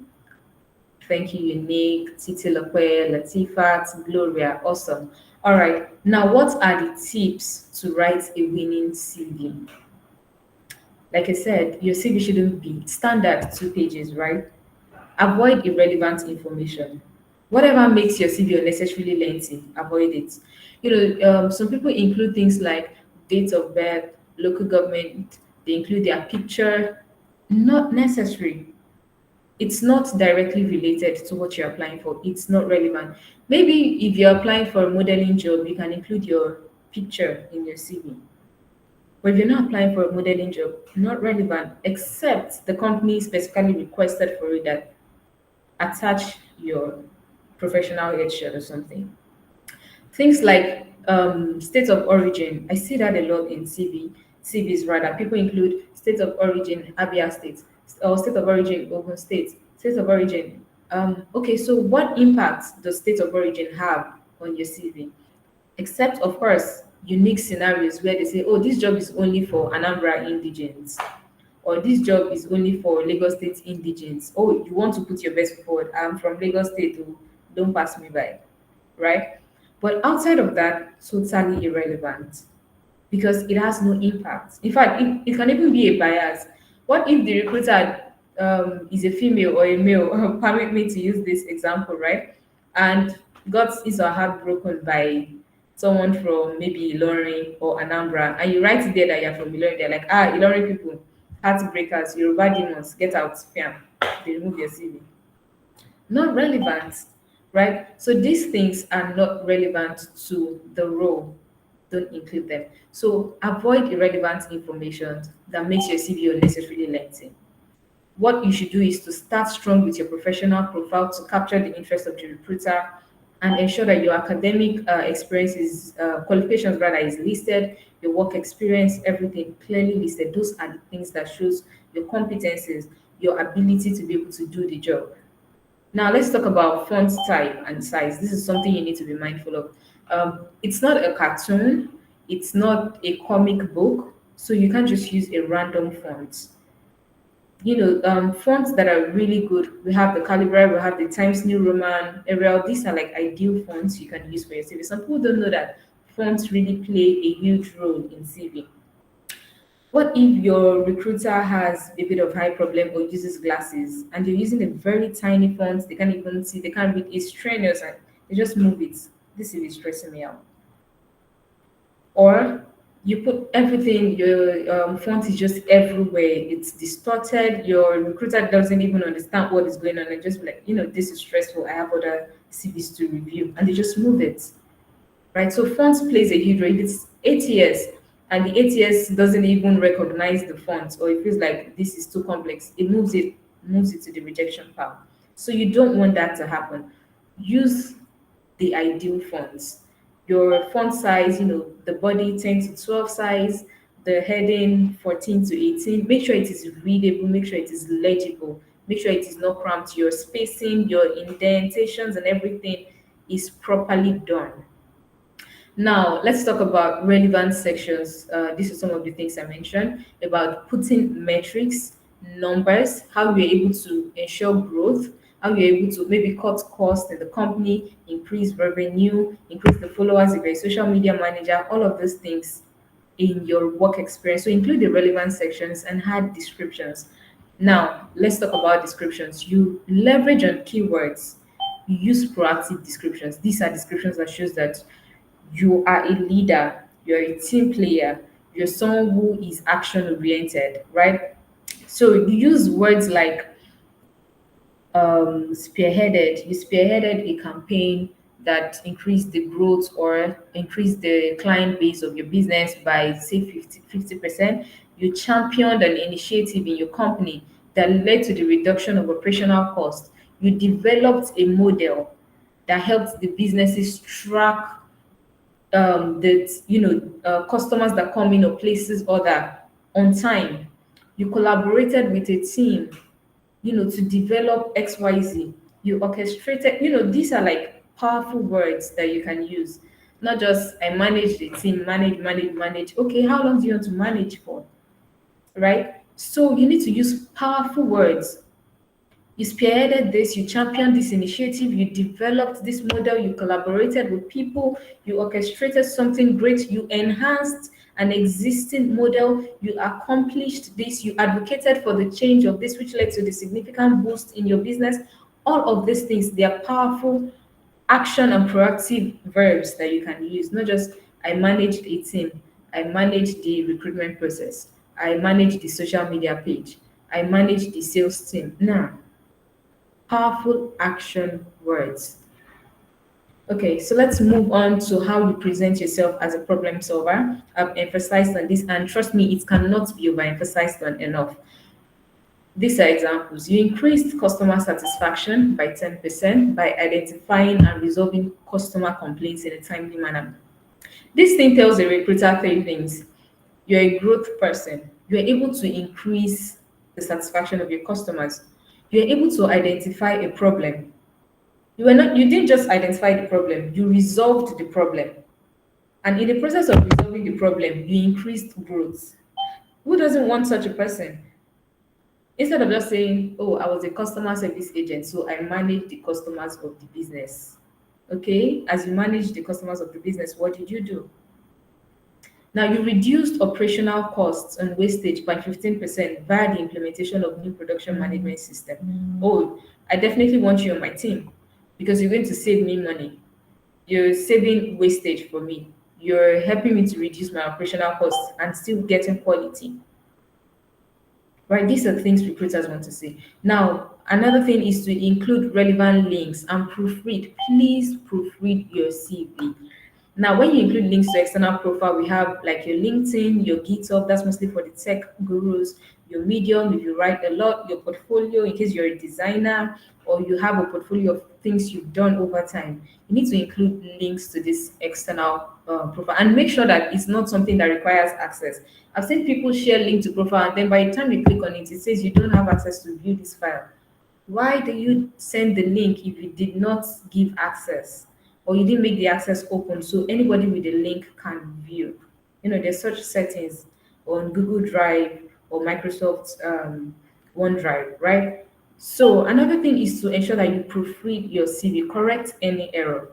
Thank you, Unique, Titi Lokwe, Latifat, Gloria. Awesome. All right. Now, what are the tips to write a winning CV? Like I said, your CV shouldn't be standard 2 pages, right? Avoid irrelevant information. Whatever makes your CV unnecessarily lengthy, avoid it. Some people include things like date of birth, local government, they include their picture. Not necessary. It's not directly related to what you're applying for. It's not relevant. Maybe if you're applying for a modeling job, you can include your picture in your CV. But if you're not applying for a modeling job, not relevant, except the company specifically requested for it that attach your professional headshot or something. Things like state of origin. I see that a lot in CVs rather. People include state of origin Abia State or state of origin Ogun State, state of origin. Okay, so what impact does state of origin have on your CV? Except, of course, unique scenarios where they say, oh, this job is only for Anambra indigents, or this job is only for Lagos State indigents. Oh, you want to put your best forward. I'm from Lagos State, oh, don't pass me by, right? But outside of that, totally irrelevant because it has no impact. In fact, it can even be a bias. What if the recruiter is a female or a male, permit me to use this example, right? And got his or her broken by someone from maybe Ilorin or Anambra, and you write it there that you're from Ilorin, they're like, ah, Ilorin people, heartbreakers, Yoruba demons, get out, spam. They remove your CV. Not relevant, right? So these things are not relevant to the role. Don't include them. So avoid irrelevant information that makes your CV unnecessarily lengthy. What you should do is to start strong with your professional profile to capture the interest of the recruiter and ensure that your academic experience is qualifications rather is listed, your work experience, everything clearly listed. Those are the things that shows your competencies, your ability to be able to do the job. Now let's talk about font type and size. This is something you need to be mindful of. It's not a cartoon, it's not a comic book, so you can't just use a random font. Fonts that are really good. We have the Calibri, we have the Times New Roman, Arial. These are like ideal fonts you can use for your CV. Some people don't know that fonts really play a huge role in CV. What if your recruiter has a bit of eye problem or uses glasses and you're using a very tiny font, they can't even see, they can't read, it's strenuous and they just move it. This is stressing me out. Or you put everything, your font is just everywhere, it's distorted, your recruiter doesn't even understand what is going on and just be like, this is stressful, I have other CVs to review, and they just move it, right? So fonts plays a huge role. If it's ATS and the ATS doesn't even recognize the font or it feels like this is too complex, it moves it to the rejection pile. So you don't want that to happen. Use the ideal fonts. Your font size, the body 10 to 12 size, the heading 14 to 18. Make sure it is readable, make sure it is legible, make sure it is not cramped. Your spacing, your indentations, and everything is properly done. Now, let's talk about relevant sections. These are some of the things I mentioned about putting metrics, numbers, how you're able to ensure growth, how you're able to maybe cut costs in the company, increase revenue, increase the followers if you're a social media manager, all of those things in your work experience. So include the relevant sections and add descriptions. Now, let's talk about descriptions. You leverage on keywords. You use proactive descriptions. These are descriptions that shows that you are a leader, you're a team player, you're someone who is action oriented, right? So you use words like you spearheaded a campaign that increased the growth or increased the client base of your business by say 50%. You championed an initiative in your company that led to the reduction of operational costs. You developed a model that helped the businesses track that customers that come in or places order on time. You collaborated with a team, to develop XYZ. You orchestrated, these are like powerful words that you can use. Not just I manage the team, manage. Okay, how long do you want to manage for? Right? So you need to use powerful words. You spearheaded this, you championed this initiative, you developed this model, you collaborated with people, you orchestrated something great, you enhanced an existing model, you accomplished this, you advocated for the change of this, which led to the significant boost in your business. All of these things, they are powerful action and proactive verbs that you can use, not just I managed a team, I managed the recruitment process, I managed the social media page, I managed the sales team. Now, powerful action words. Okay, so let's move on to how you present yourself as a problem solver. I've emphasized on this, and trust me, it cannot be overemphasized on enough. These are examples. You increased customer satisfaction by 10% by identifying and resolving customer complaints in a timely manner. This thing tells a recruiter three things. You're a growth person. You're able to increase the satisfaction of your customers. You're able to identify a problem. You didn't just identify the problem, you resolved the problem. And in the process of resolving the problem, you increased growth. Who doesn't want such a person? Instead of just saying, oh, I was a customer service agent, so I manage the customers of the business. Okay, as you manage the customers of the business, what did you do? Now, you reduced operational costs and wastage by 15% via the implementation of new production management system. Oh, I definitely want you on my team because you're going to save me money. You're saving wastage for me. You're helping me to reduce my operational costs and still getting quality. Right? These are things recruiters want to see. Now, another thing is to include relevant links and proofread. Please proofread your CV. Now, when you include links to external profile, we have like your LinkedIn, your GitHub, that's mostly for the tech gurus, your Medium, if you write a lot, your portfolio, in case you're a designer or you have a portfolio of things you've done over time. You need to include links to this external profile and make sure that it's not something that requires access. I've seen people share link to profile, and then by the time you click on it, it says you don't have access to view this file. Why do you send the link if you did not give access or you didn't make the access open so anybody with the link can view? There's such settings on Google Drive or Microsoft OneDrive, right? So another thing is to ensure that you proofread your CV, correct any error.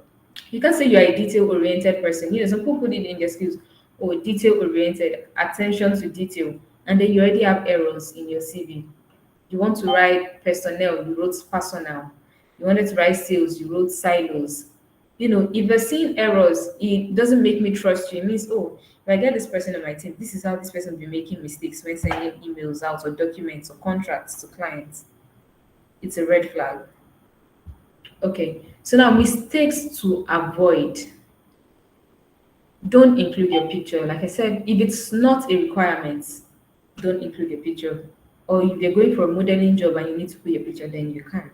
You can say you're a detail oriented person. Some people put it in their skills, or detail oriented, attention to detail, and then you already have errors in your CV. You want to write personnel, you wrote personnel. You wanted to write sales, you wrote silos. If you're seeing errors, it doesn't make me trust you. It means, oh, if I get this person on my team, this is how this person will be making mistakes when sending emails out or documents or contracts to clients. It's a red flag. Okay, so now mistakes to avoid. Don't include your picture. Like I said, if it's not a requirement, don't include your picture. Or if you're going for a modeling job and you need to put your picture, then you can.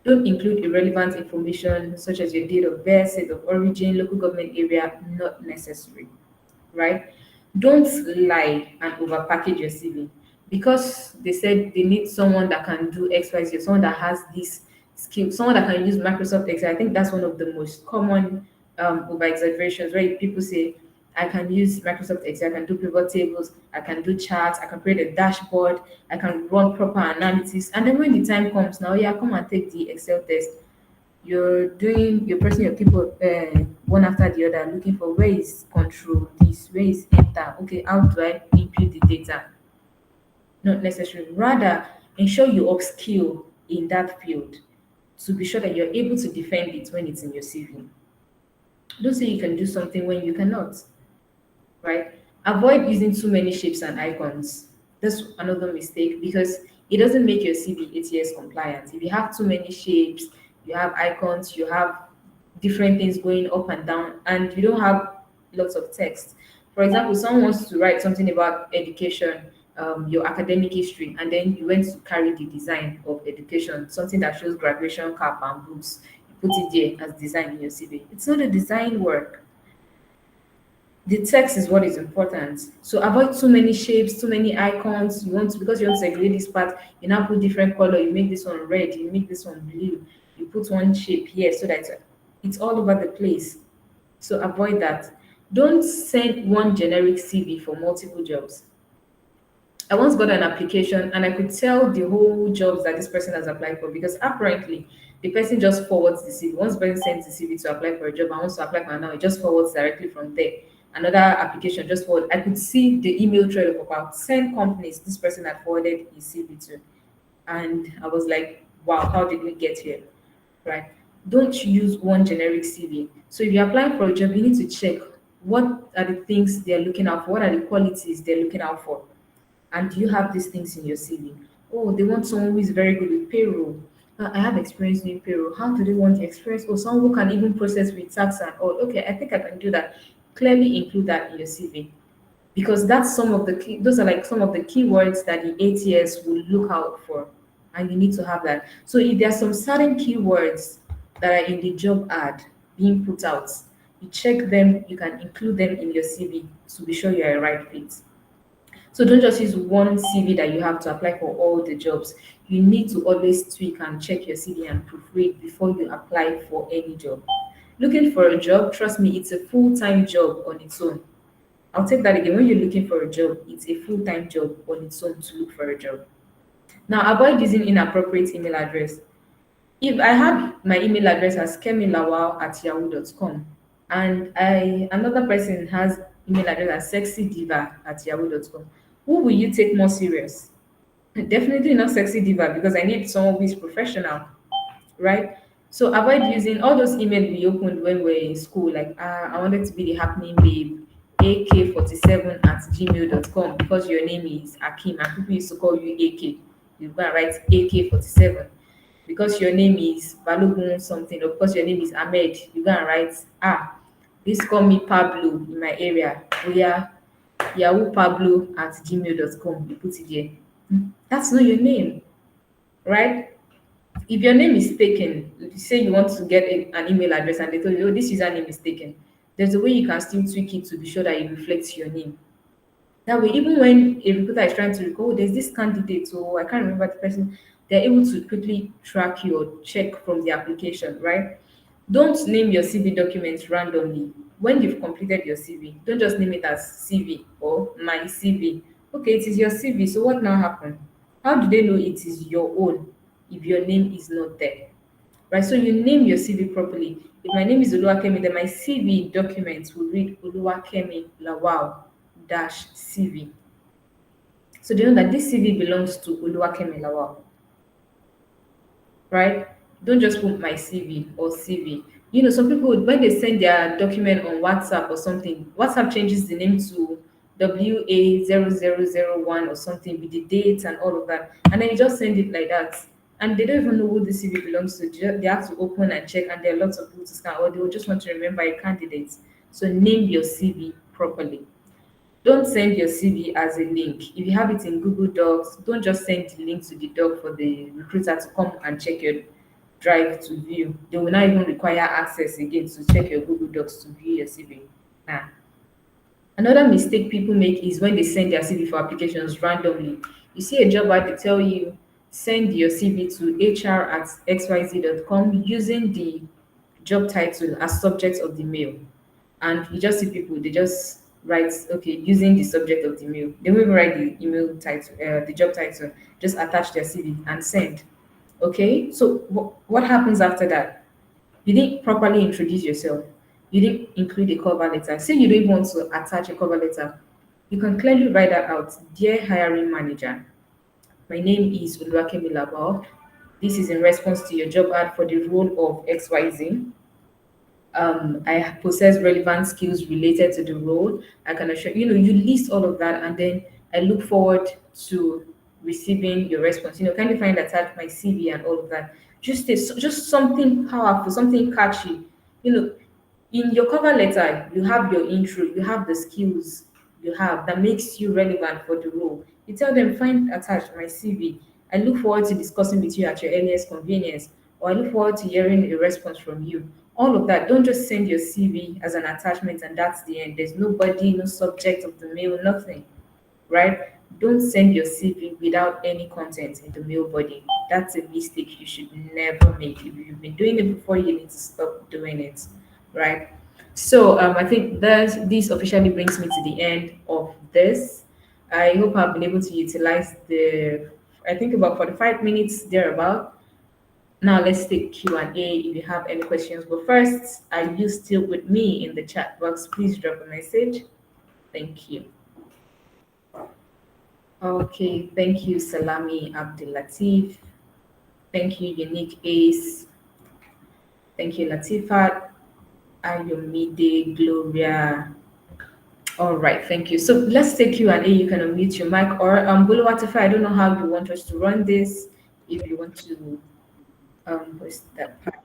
Don't include irrelevant information such as your date of birth, state of origin, local government area, not necessary, right? Don't lie and overpackage your CV because they said they need someone that can do XYZ, someone that has this skill, someone that can use Microsoft Excel. I think that's one of the most common over exaggerations where people say, I can use Microsoft Excel, I can do pivot tables, I can do charts, I can create a dashboard, I can run proper analysis. And then when the time comes now, yeah, come and take the Excel test. You're pressing your keyboard one after the other, looking for where is control this, where is enter. Okay, how do I input the data? Not necessary. Rather, ensure you upskill in that field to be sure that you're able to defend it when it's in your CV. Don't say you can do something when you cannot, right? Avoid using too many shapes and icons. That's another mistake because it doesn't make your CV ATS compliant. If you have too many shapes, you have icons, you have different things going up and down, and you don't have lots of text. For example, someone wants to write something about education, your academic history, and then you went to carry the design of education, something that shows graduation cap and books. You put it there as design in your CV. It's not a design work. The text is what is important. So avoid too many shapes, too many icons. You want to, because you want to segregate this part, you now put different color. You make this one red, you make this one blue. You put one shape here so that it's all over the place. So avoid that. Don't send one generic CV for multiple jobs. I once got an application and I could tell the whole jobs that this person has applied for because apparently the person just forwards the CV. Once the person sends the CV to apply for a job and wants to apply for now, it just forwards directly from there. Another application just forward. I could see the email trail of about 10 companies this person had forwarded his CV to. And I was like, wow, how did we get here? Right? Don't use one generic CV. So if you're applying for a job, you need to check what are the things they're looking out for, what are the qualities they're looking out for. And do you have these things in your CV? Oh, they want someone who is very good with payroll. I have experience doing payroll. How do they want the experience? Or someone who can even process with tax and all. Okay, I think I can do that. Clearly include that in your CV because that's some of the key. Those are like some of the keywords that the ATS will look out for, and you need to have that. So if there are some certain keywords that are in the job ad being put out, you check them. You can include them in your CV to be sure you're a right fit. So don't just use one CV that you have to apply for all the jobs. You need to always tweak and check your CV and proofread before you apply for any job. Looking for a job, trust me, it's a full-time job on its own. I'll take that again. When you're looking for a job, it's a full-time job on its own to look for a job. Now, avoid using inappropriate email address. If I have my email address as kemilawal@yahoo.com and another person has email address as sexydiva@yahoo.com. Who will you take more serious? Definitely not sexy diva, because I need someone who is professional, right? So avoid using all those emails we opened when we are in school, like I wanted to be the happening babe, ak47@gmail.com, because your name is Akim and people used to call you AK. You go and write AK47. Because your name is Balogun something, or because your name is Ahmed, you go and write this call me Pablo in my area. We are Yahoo Pablo@gmail.com. You put it there. That's not your name, right? If your name is taken, if you say you want to get an email address and they told you, oh, this username is taken, there's a way you can still tweak it to be sure that it reflects your name. That way, even when a recruiter is trying to recall, oh, there's this candidate, so I can't remember the person, they're able to quickly track you or check from the application, right? Don't name your CV documents randomly. When you've completed your CV, don't just name it as CV or my CV. Okay, it is your CV, so what now happened? How do they know it is your own if your name is not there? Right, so you name your CV properly. If my name is Oluwakemi, then my CV documents will read Oluwakemi Lawal dash CV. So they know that this CV belongs to Oluwakemi Lawal, right? Don't just put my CV or CV. You know, some people, when they send their document on WhatsApp or something, WhatsApp changes the name to WA0001 or something with the dates and all of that. And then you just send it like that. And they don't even know who the CV belongs to. They have to open and check, and there are lots of people to scan, or they will just want to remember a candidate. So name your CV properly. Don't send your CV as a link. If you have it in Google Docs, don't just send the link to the doc for the recruiter to come and check your drive to view. They will not even require access again to check your Google Docs to view your CV. Nah. Another mistake people make is when they send their CV for applications randomly. You see a job ad, they tell you send your CV to hr@xyz.com using the job title as subject of the mail. And you just see people, they just write, okay, using the subject of the mail. They will even write the email title, the job title, just attach their CV and send. Okay, so what happens after that? You didn't properly introduce yourself. You didn't include a cover letter. Say you don't want to attach a cover letter. You can clearly write that out. Dear hiring manager, my name is Oluwakemi Labao. This is in response to your job ad for the role of XYZ. I possess relevant skills related to the role. I can assure you list all of that, and then I look forward to receiving your response. Kindly find attached my CV and all of that. Just something powerful, something catchy. You know, in your cover letter, you have your intro, you have the skills you have that makes you relevant for the role. You tell them, find attached my CV. I look forward to discussing with you at your earliest convenience, or I look forward to hearing a response from you. All of that. Don't just send your CV as an attachment and that's the end. There's nobody, no subject of the mail, nothing, right? Don't send your CV without any content in the mail body. That's a mistake you should never make. If you've been doing it before, you need to stop doing it, right? So I think that this officially brings me to the end of this. I hope I've been able to utilize I think about 45 minutes thereabout. Now let's take Q&A if you have any questions. But first, are you still with me in the chat box? Please drop a message. Thank you. Okay, thank you, Salami Abdulatif. Thank you, Unique Ace. Thank you, Latifat, Ayomide, Gloria. All right, thank you. So let's take Q&A. You can unmute your mic, or Buluwatifa, I don't know how you want us to run this. If you want to post that part.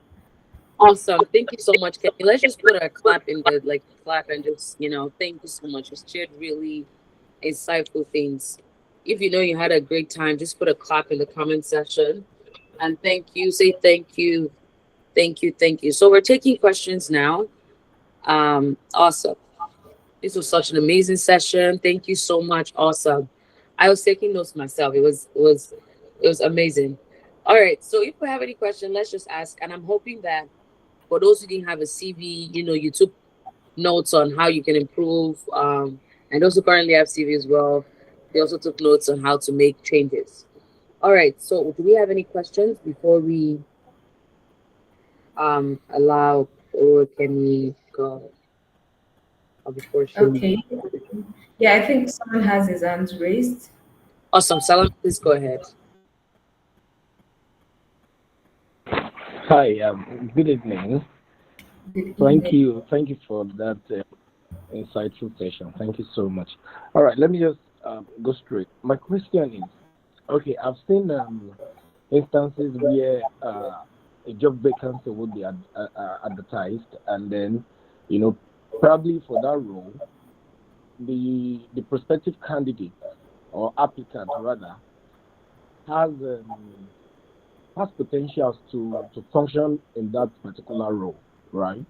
Awesome. Thank you so much, Kenny. Let's just put a clap in the clap and just, thank you so much. You shared really insightful things. If you know you had a great time, just put a clap in the comment section. And thank you. Say thank you. Thank you. Thank you. So we're taking questions now. Awesome. This was such an amazing session. Thank you so much. Awesome. I was taking notes myself. It was amazing. All right. So if we have any question, let's just ask. And I'm hoping that for those who didn't have a CV, you took notes on how you can improve. And those who currently have CV as well, they also took notes on how to make changes. All right. So do we have any questions before we allow, or can we go? before she. Okay. Yeah, I think someone has his hands raised. Awesome. Salam, please go ahead. Hi, good evening. Good evening. Thank you for that insightful session. Thank you so much. All right, let me just go straight. My question is, okay, I've seen instances where a job vacancy would be advertised, and then, you know, probably for that role, the prospective candidate or applicant rather has has potentials to function in that particular role, right?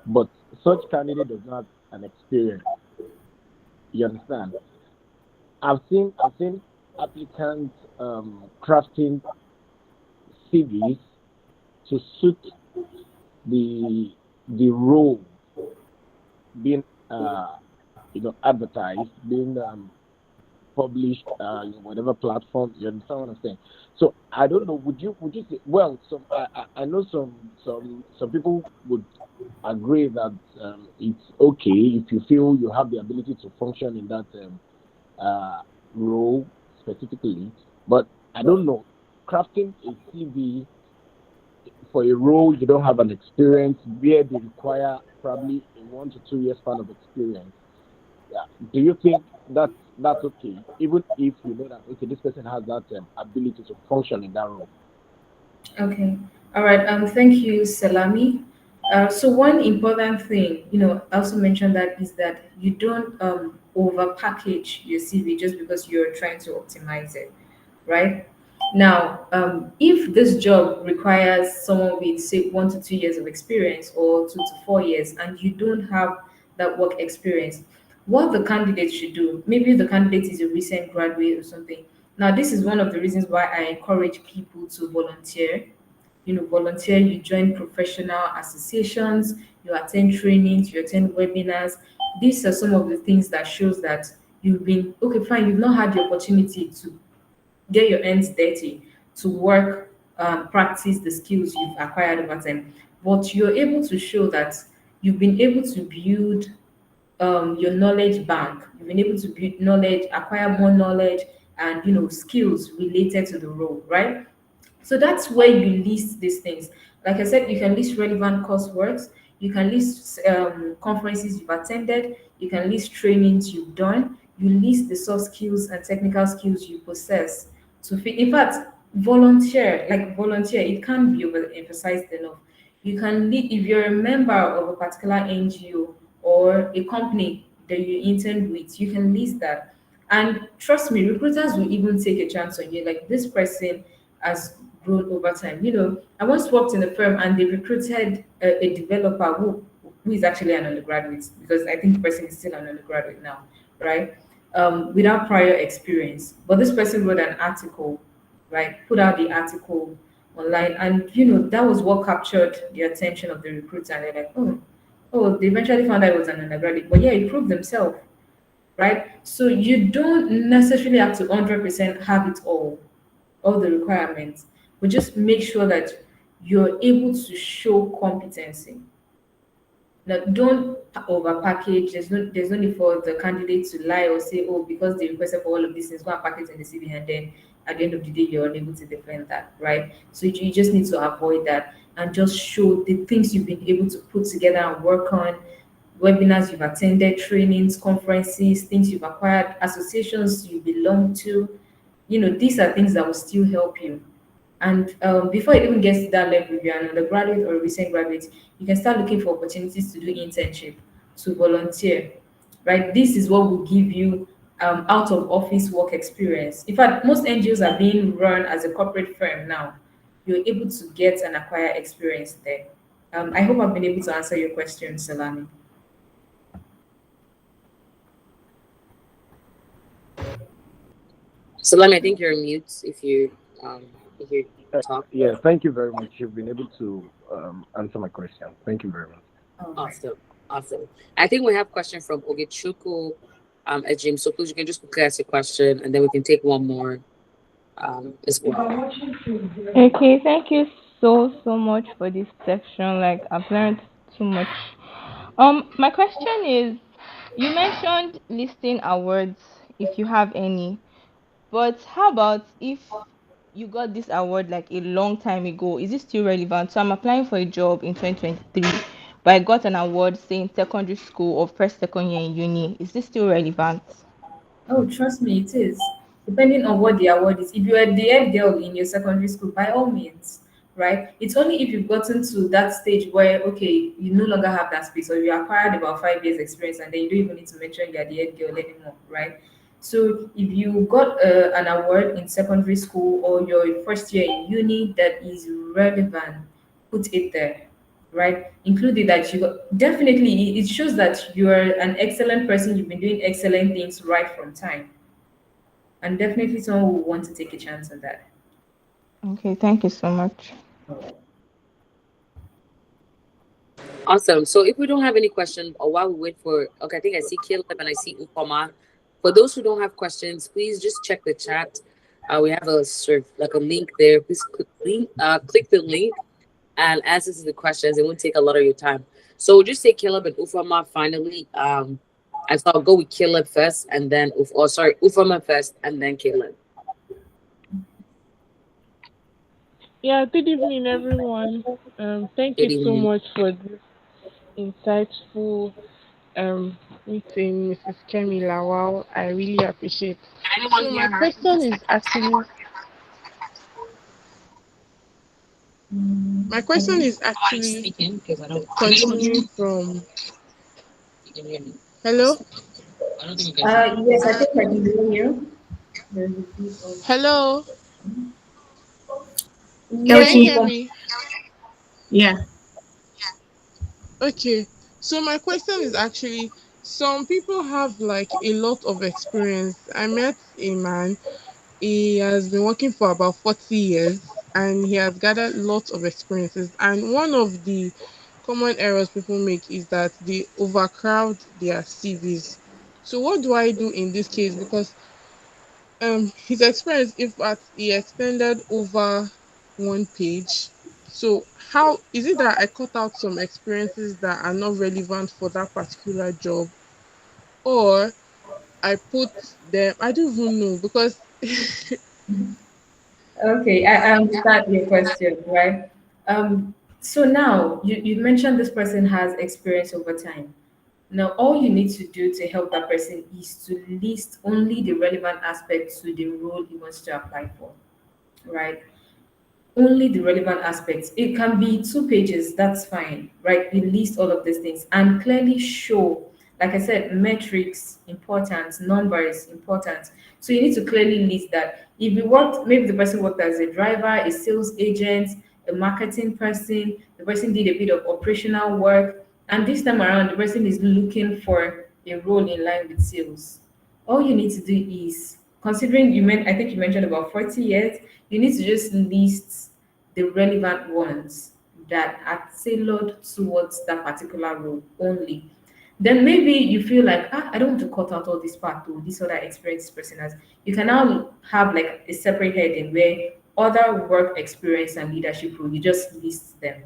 But such candidate does not have an experience. You understand? I've seen applicants crafting CVs to suit the role being advertised, being published in whatever platform. You understand what I'm saying? So I don't know. Would you say, well, I know some people would agree that it's okay if you feel you have the ability to function in that uh, role specifically, but I don't know. Crafting a CV for a role you don't have an experience where they require probably a 1 to 2 years span of experience. Yeah. Do you think that's okay, even if you know that okay, this person has that ability to function in that role? Okay. All right. Thank you, Salami. So one important thing, I also mentioned that is that you don't over package your CV just because you're trying to optimize it, right? Now, if this job requires someone with say 1 to 2 years of experience or 2 to 4 years, and you don't have that work experience, what the candidate should do, maybe the candidate is a recent graduate or something. Now, this is one of the reasons why I encourage people to volunteer. Volunteer, you join professional associations, you attend trainings, you attend webinars. These are some of the things that shows that you've been okay, fine, you've not had the opportunity to get your hands dirty, to work, practice the skills you've acquired over time, but you're able to show that you've been able to build your knowledge bank. You've been able to build knowledge, acquire more knowledge, and skills related to the role, right? So that's where you list these things. Like I said, you can list relevant courseworks, you can list conferences you've attended, you can list trainings you've done, you list the soft skills and technical skills you possess to fit. In fact, volunteer, it can't be overemphasized enough. You can lead if you're a member of a particular NGO or a company that you intern with, you can list that. And trust me, recruiters will even take a chance on you. Like this person has grown over time. I once worked in a firm and they recruited a developer who is actually an undergraduate, because I think the person is still an undergraduate now, right? Without prior experience. But this person wrote an article, right? Put out the article online, and that was what captured the attention of the recruiter. And they're like, oh, they eventually found out it was an undergraduate, but yeah, he proved himself, right? So you don't necessarily have to 100% have it all the requirements, but just make sure that you're able to show competency. Now, don't over package. There's no need for the candidate to lie or say, oh, because they requested for all of these things, go and package in the CV, and then at the end of the day, you're unable to defend that, right? So you just need to avoid that and just show the things you've been able to put together and work on, webinars you've attended, trainings, conferences, things you've acquired, associations you belong to. These are things that will still help you. And before it even gets to that level, if you're an undergraduate or a recent graduate, you can start looking for opportunities to do internship, to volunteer, right? This is what will give you out of office work experience. In fact, most NGOs are being run as a corporate firm now. You're able to get and acquire experience there. I hope I've been able to answer your question, Salami. Salam, I think you're mute if you Uh, talk. yeah, thank you very much. You've been able to answer my question. Thank you very much. All right. Awesome. Awesome. I think we have question from Ogechuku at James. So please you can just quickly ask your question and then we can take one more as well. Okay, thank you so much for this section. Like I've learned too much. My question is, You mentioned listing awards if you have any, but how about if you got this award like a long time ago? Is it still relevant? So I'm applying for a job in 2023, but I got an award saying secondary school or first second year in uni. Is this still relevant? Oh, trust me, it is. Depending on what the award is. If you are the head girl in your secondary school, by all means, right? It's only if you've gotten to that stage where, okay, you no longer have that space or you acquired about 5 years experience and then you don't even need to mention you're the head girl anymore, right? So if you got an award in secondary school or your first year in uni that is relevant, put it there, right? Including that you got, definitely it shows that you are an excellent person. You've been doing excellent things right from time, and definitely someone will want to take a chance on that. Okay, thank you so much. All right. Awesome. So if we don't have any questions, or while we wait for, okay, I think I see Caleb and I see Ufoma. For those who don't have questions, please just check the chat. We have a sort of like a link there. Please click the link and answer to the questions. It won't take a lot of your time. So we'll just say Caleb and Ufoma finally. And so I'll go with Caleb first, and then Ufoma first, and then Caleb. Yeah, good evening, everyone. Thank Good you so evening. much for this insightful meeting, Mrs. Kemi Lawal. I really appreciate. Anyone So hear my her? question is actually, my question is Are you actually speaking? Because I don't. Can anyone hear continuing me? from. You can hear me. Hello, I don't think you guys hear me. Yes, I think I can hear you. There's a bit of hello. Can you yes, hear Okay. me? Yeah. Okay. So my question is actually, some people have like a lot of experience. I met a man. He has been working for about 40 years and he has gathered lots of experiences. And one of the common errors people make is that they overcrowd their CVs. So what do I do in this case? Because his experience, if at he extended over one page. So how is it that I cut out some experiences that are not relevant for that particular job, or I put them? I don't even know because okay. I understand your question, right? So now you mentioned this person has experience over time. Now, all you need to do to help that person is to list only the relevant aspects to the role he wants to apply for, right? Only the relevant aspects. It can be 2 pages, that's fine, right? You list all of these things and clearly show, like I said, metrics important, numbers important. So you need to clearly list that. If you worked, maybe the person worked as a driver, a sales agent, a marketing person, the person did a bit of operational work, and this time around, the person is looking for a role in line with sales. All you need to do is, considering I think you mentioned about 40 years, you need to just list the relevant ones that are tailored towards that particular role only. Then maybe you feel like, I don't want to cut out all this part or this other experience this person has. You can now have like a separate heading where other work experience and leadership role, you just list them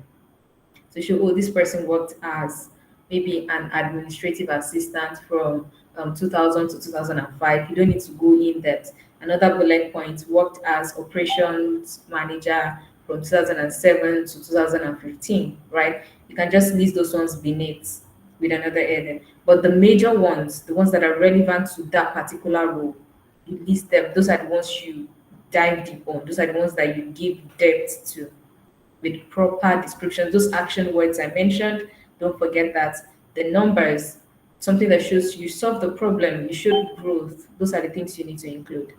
to show, oh, this person worked as maybe an administrative assistant from 2000 to 2005. You don't need to go in depth. Another bullet point, worked as operations manager from 2007 to 2015, right? You can just list those ones beneath with another heading. But the major ones, the ones that are relevant to that particular role, you list them. Those are the ones you dive deep on. Those are the ones that you give depth to with proper descriptions. Those action words I mentioned, don't forget that. The numbers, something that shows you solve the problem, you showed growth. Those are the things you need to include.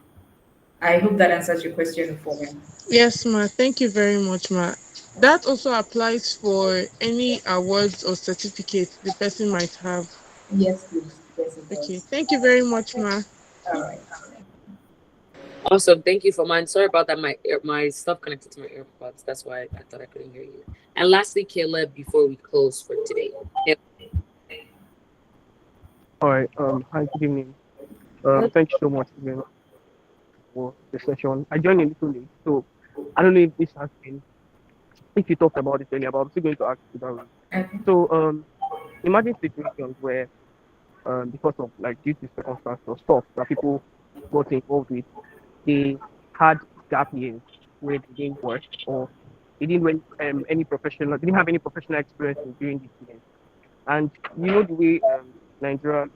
I hope that answers your question for me. yes, ma. Thank you very much, ma. That also applies for any awards or certificates the person might have. Yes, please. Yes, it Okay, does. thank you very much, ma. All right. Awesome. Thank you for mine. Sorry about that. My stuff connected to my AirPods. That's why I thought I couldn't hear you. And lastly, Caleb, before we close for today. All right. Hi, good evening. Thank you so much again for the session. I joined a little late, so I don't know if this has been, if you talked about it earlier, but I'm still going to ask you that way. Okay. So, imagine situations where because of like due to circumstances or stuff that people got involved with, they had gap years where they didn't work or they didn't went any professional, they didn't have any professional experience in during these years. And you know the way Nigerian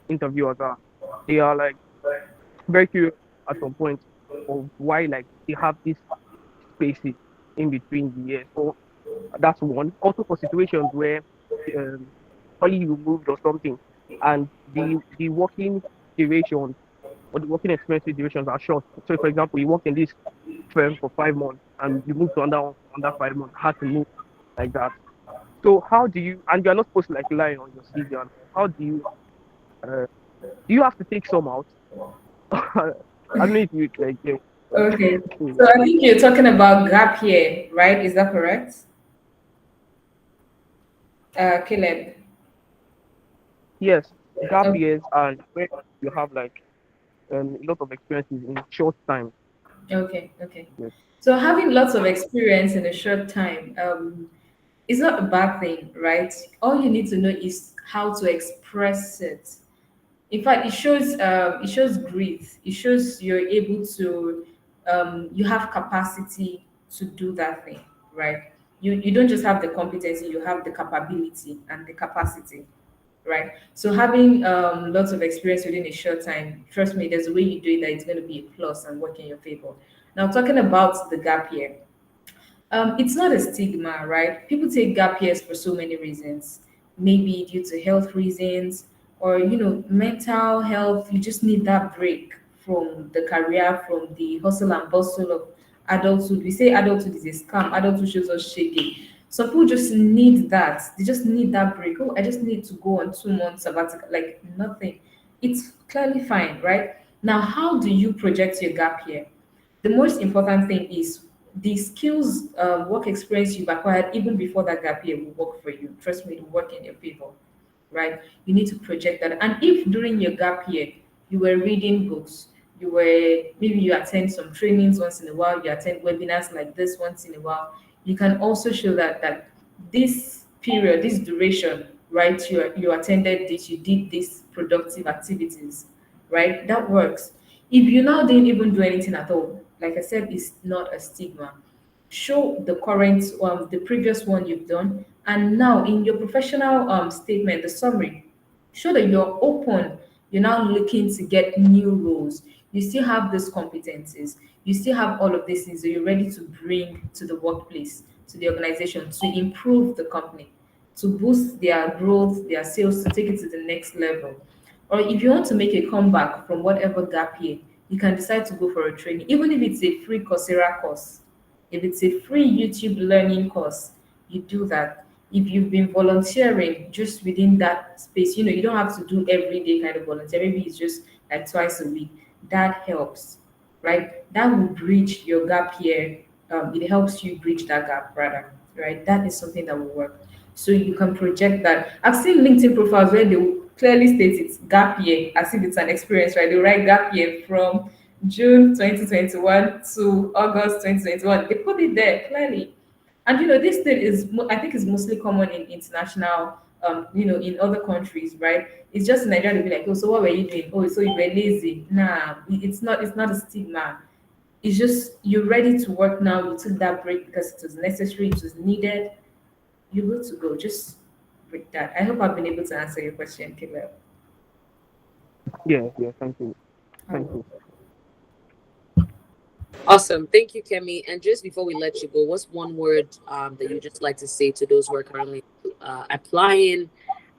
interviewers are, they are like very curious at some point of why like they have these spaces in between the years. So that's one. Also for situations where um, only you moved or something, and the working duration or the working experience durations are short. So for example, you work in this firm for 5 months and you move to another one for under 5 months, had to move like that. So how do you, and you're not supposed to like lie on your CV, and how do you have to take some out? I don't know if you like yeah, Okay. hmm. So I think you're talking about gap year, right? Is that correct? Caleb. Yes, gap Okay. years and where you have like a lot of experiences in short time. Okay. Okay. Yes. So having lots of experience in a short time, it's not a bad thing, right? All you need to know is how to express it. In fact, it shows grit. It shows you're able to you have capacity to do that thing, right? You don't just have the competency, you have the capability and the capacity, right? So having lots of experience within a short time, trust me, there's a way you do it that it's going to be a plus and work in your favor. Now, talking about the gap year, it's not a stigma, right? People take gap years for so many reasons. Maybe due to health reasons or mental health. You just need that break from the career, from the hustle and bustle of adulthood. We say adulthood is a scam. Adulthood shows us shaky. Some people just need that. They just need that break. Oh, I just need to go on 2 months sabbatical. Like nothing. It's clearly fine, right? Now, how do you project your gap year? The most important thing is the skills, work experience you've acquired even before that gap year will work for you. Trust me, it will work in your favor, right? You need to project that. And if during your gap year you were reading books, maybe you attend some trainings once in a while, you attend webinars like this once in a while, you can also show that this period, this duration, right? You attended this, you did these productive activities, right? That works. If you now didn't even do anything at all, like I said, it's not a stigma. Show the current, the previous one you've done, and now in your professional statement, the summary, show that you're open. You're now looking to get new roles. You still have these competencies. You still have all of these things that you're ready to bring to the workplace, to the organization, to improve the company, to boost their growth, their sales, to take it to the next level. Or if you want to make a comeback from whatever gap year, you can decide to go for a training, even if it's a free Coursera course, if it's a free YouTube learning course, you do that. If you've been volunteering just within that space, you don't have to do everyday kind of volunteer. Maybe it's just like twice a week. That helps, right? That will bridge your gap year. It helps you bridge that gap, rather, right? That is something that will work. So you can project that. I've seen LinkedIn profiles where they will clearly state it's gap year as if it's an experience, right? They write gap year from June 2021 to August 2021. They put it there clearly. And this thing I think is mostly common in international, in other countries, right? It's just in Nigeria, they'll be like, oh, so what were you doing? Oh, so you were lazy. Nah, it's not a stigma. It's just you're ready to work now. You took that break because it was necessary, it was needed. You're good to go. Just break that. I hope I've been able to answer your question, Caleb. Yeah, yeah, thank you. Thank Um, you. Awesome. Thank you, Kemi. And just before we let you go, what's one word that you just like to say to those who are currently applying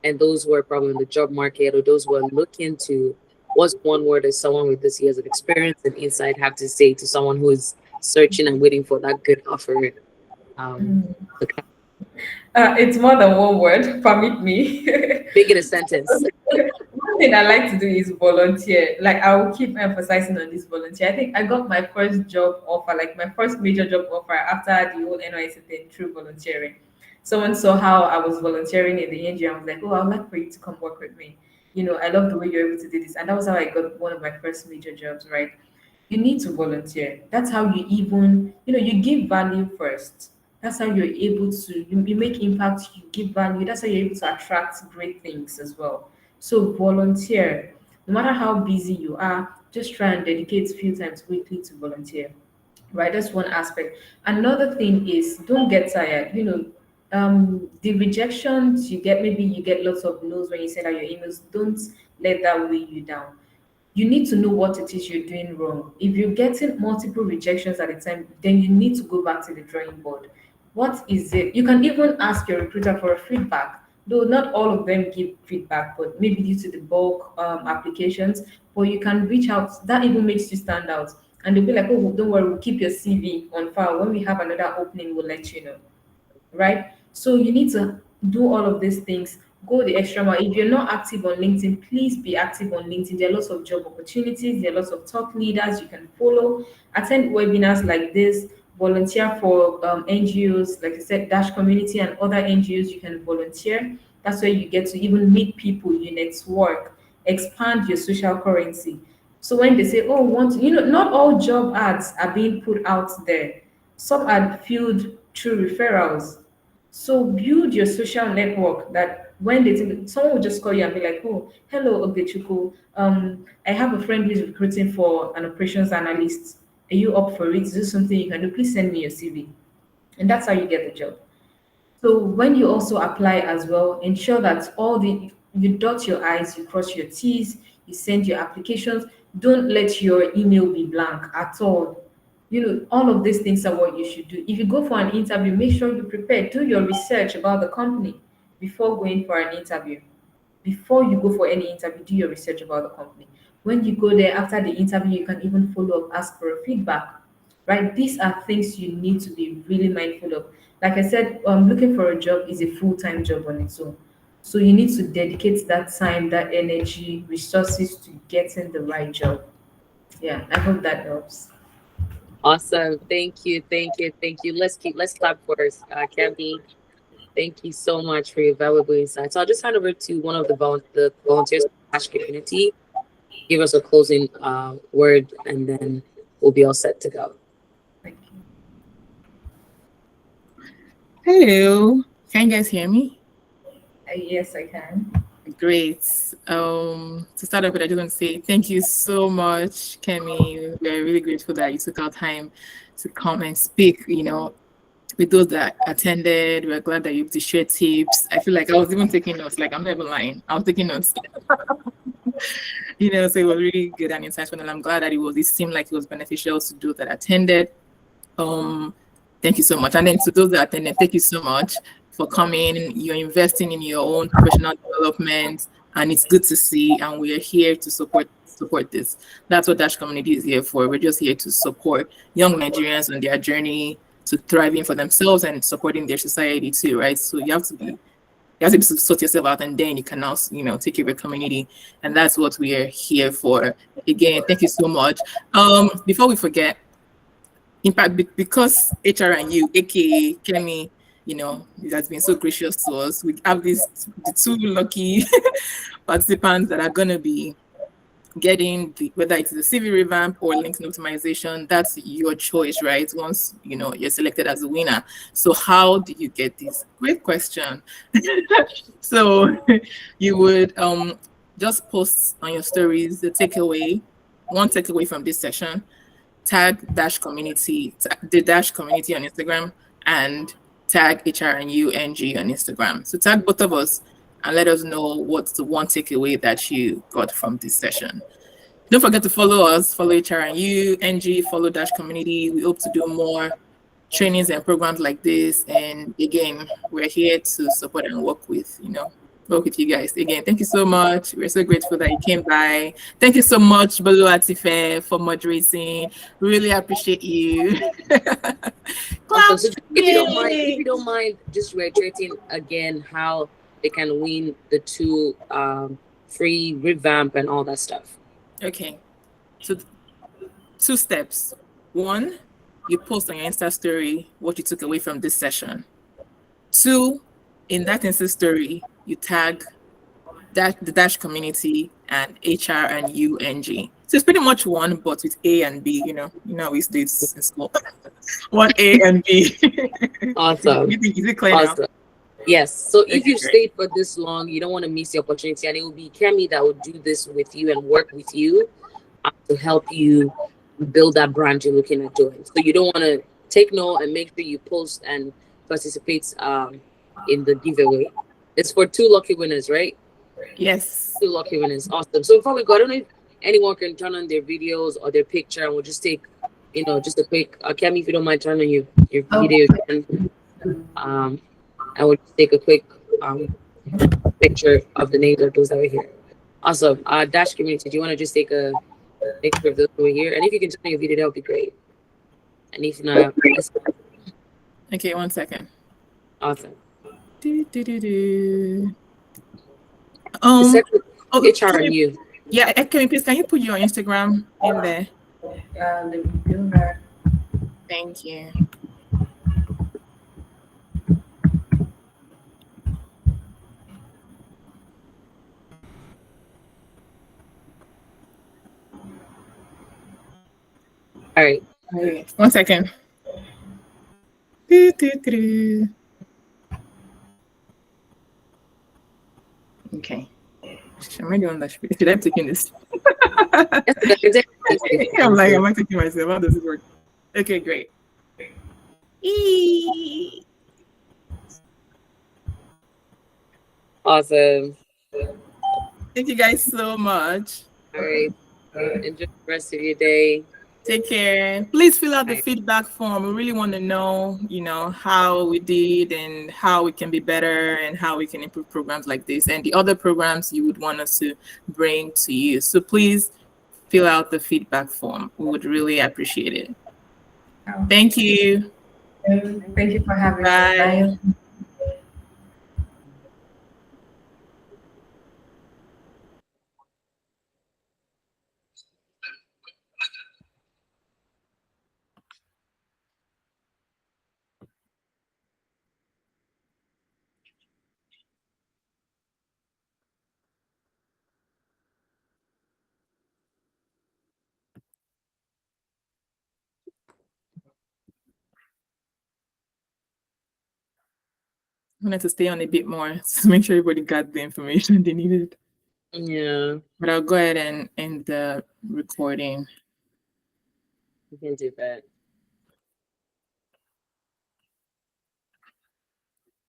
and those who are probably in the job market or those who are looking to, what's one word that someone with this years of experience and insight have to say to someone who is searching and waiting for that good offer? Um, it's more than one word. Permit me. Make it a sentence. One thing I like to do is volunteer. Like I will keep emphasizing on this volunteer. I think I got my first job offer, like my first major job offer after the whole NYC thing through volunteering. Someone saw how I was volunteering in the NGO and was like, "Oh, I'd like for you to come work with me. I love the way you're able to do this." And that was how I got one of my first major jobs, right? You need to volunteer. That's how you even, you give value first. That's how you're able to, you make impact, you give value. That's how you're able to attract great things as well. So volunteer. No matter how busy you are, just try and dedicate a few times weekly to volunteer. Right, that's one aspect. Another thing is don't get tired. The rejections you get, maybe you get lots of no's when you send out your emails. Don't let that weigh you down. You need to know what it is you're doing wrong. If you're getting multiple rejections at a time, then you need to go back to the drawing board. What is it? You can even ask your recruiter for a feedback. Though not all of them give feedback, but maybe due to the bulk applications, but you can reach out. That even makes you stand out. And they'll be like, oh, don't worry, we'll keep your CV on file. When we have another opening, we'll let you know, right? So you need to do all of these things. Go the extra mile. If you're not active on LinkedIn, please be active on LinkedIn. There are lots of job opportunities. There are lots of top leaders you can follow. Attend webinars like this. Volunteer for NGOs, like I said, Dash Community and other NGOs. You can volunteer. That's where you get to even meet people, you network, expand your social currency. So when they say, "Oh, want to," not all job ads are being put out there. Some are filled through referrals. So build your social network that when they think someone will just call you and be like, "Oh, hello, Ogechuku. I have a friend who is recruiting for an operations analyst. Are you up for it? Is this something you can do? Please send me your CV." And that's how you get the job. So when you also apply as well, ensure that you dot your I's, you cross your T's, you send your applications. Don't let your email be blank at all. All of these things are what you should do. If you go for an interview, make sure you prepare. Do your research about the company before going for an interview. Before you go for any interview, do your research about the company. When you go there after the interview, you can even follow up, ask for a feedback, right? These are things you need to be really mindful of. Like I said, looking for a job is a full-time job on its own. So you need to dedicate that time, that energy, resources to getting the right job. Yeah, I hope that helps. Awesome. Thank you. Thank you. Thank you. Let's clap for us. Kemi, thank you so much for your valuable insights. So I'll just hand over to one of the volunteers from the Ash community. Give us a closing word, and then we'll be all set to go. Thank you. Hello, can you guys hear me? Yes, I can. Great. To start off with, I just want to say thank you so much, Kemi. We're really grateful that you took our time to come and speak, with those that attended. We're glad that you able to share tips. I feel like I was even taking notes, like I'm never lying. I was taking notes. So it was really good and insightful, and I'm glad that it seemed like it was beneficial to those that attended. Thank you so much. And then to those that attended, thank you so much for coming. You're investing in your own professional development, and it's good to see. And we're here to support this. That's what Dash Community is here for. We're just here to support young Nigerians on their journey to thriving for themselves and supporting their society too, right? So you have to be able to sort yourself out, and then you can also, take care of your community. And that's what we are here for. Again, thank you so much. Before we forget, in fact, because HR and you, aka Kemi, it has been so gracious to us. We have the two lucky participants that are gonna be getting whether it's the CV revamp or LinkedIn optimization. That's your choice, right? Once you're selected as a winner. So how do you get this? Great question. So you would just post on your stories the one takeaway from this session. Tag the Dash community on Instagram, and tag HRNUNG on Instagram. So tag both of us and let us know what's the one takeaway that you got from this session. Don't forget to follow us, follow HRNUNG, follow Dash community. We hope to do more trainings and programs like this. And again, we're here to support and work with you guys. Again, thank you so much. We're so grateful that you came by. Thank you so much, Balu Atife, for moderating. Really appreciate you. Awesome. So if you don't mind, just reiterating again how they can win the two free revamp and all that stuff. Okay. So 2 steps. 1, you post on your Insta story what you took away from this session. 2, in that Insta story, you tag the Dash community and HRNUNG. So it's pretty much one, but with A and B. We do in school. 1 A and B. Awesome. Is it clear awesome. now? Yes. So if Okay, you great. stayed for this long, you don't want to miss the opportunity, and it will be Kemi that will do this with you and work with you to help you build that brand you're looking at doing. So you don't want to take note and make sure you post and participate in the giveaway. It's for two lucky winners, right? Yes. Two lucky winners. Awesome. So before we go, I don't know if anyone can turn on their videos or their picture, and we'll just take, just a quick. Kemi, if you don't mind turning on your video Okay. again, and we'll just take a quick picture of the names of those that were here. Awesome. Dash community, do you want to just take a picture of those who were here? And if you can turn on your video, that would be great. And if not, let's go. Okay, 1 second. Awesome. Do, do, do, do. The second HR Can and you, you. yeah, can you please, can you put your Instagram in there? Let me do that. Thank you. All right. Okay, 1 second. Do, do, do, do. Okay. I'm already on that. Should I be taking this? Yes, you can take it. I'm like, am I taking myself? How does it work? Okay, great. Eee. Awesome. Thank you guys so much. All right. Enjoy the rest of your day. Take care. Please fill out the Bye. feedback form. We really want to know, how we did and how we can be better and how we can improve programs like this and the other programs you would want us to bring to you. So please fill out the feedback form. We would really appreciate it. Oh, Thank you. thank you for having me. Bye. Bye. I wanted to stay on a bit more to make sure everybody got the information they needed. Yeah, But I'll go ahead and end the recording. you can do that.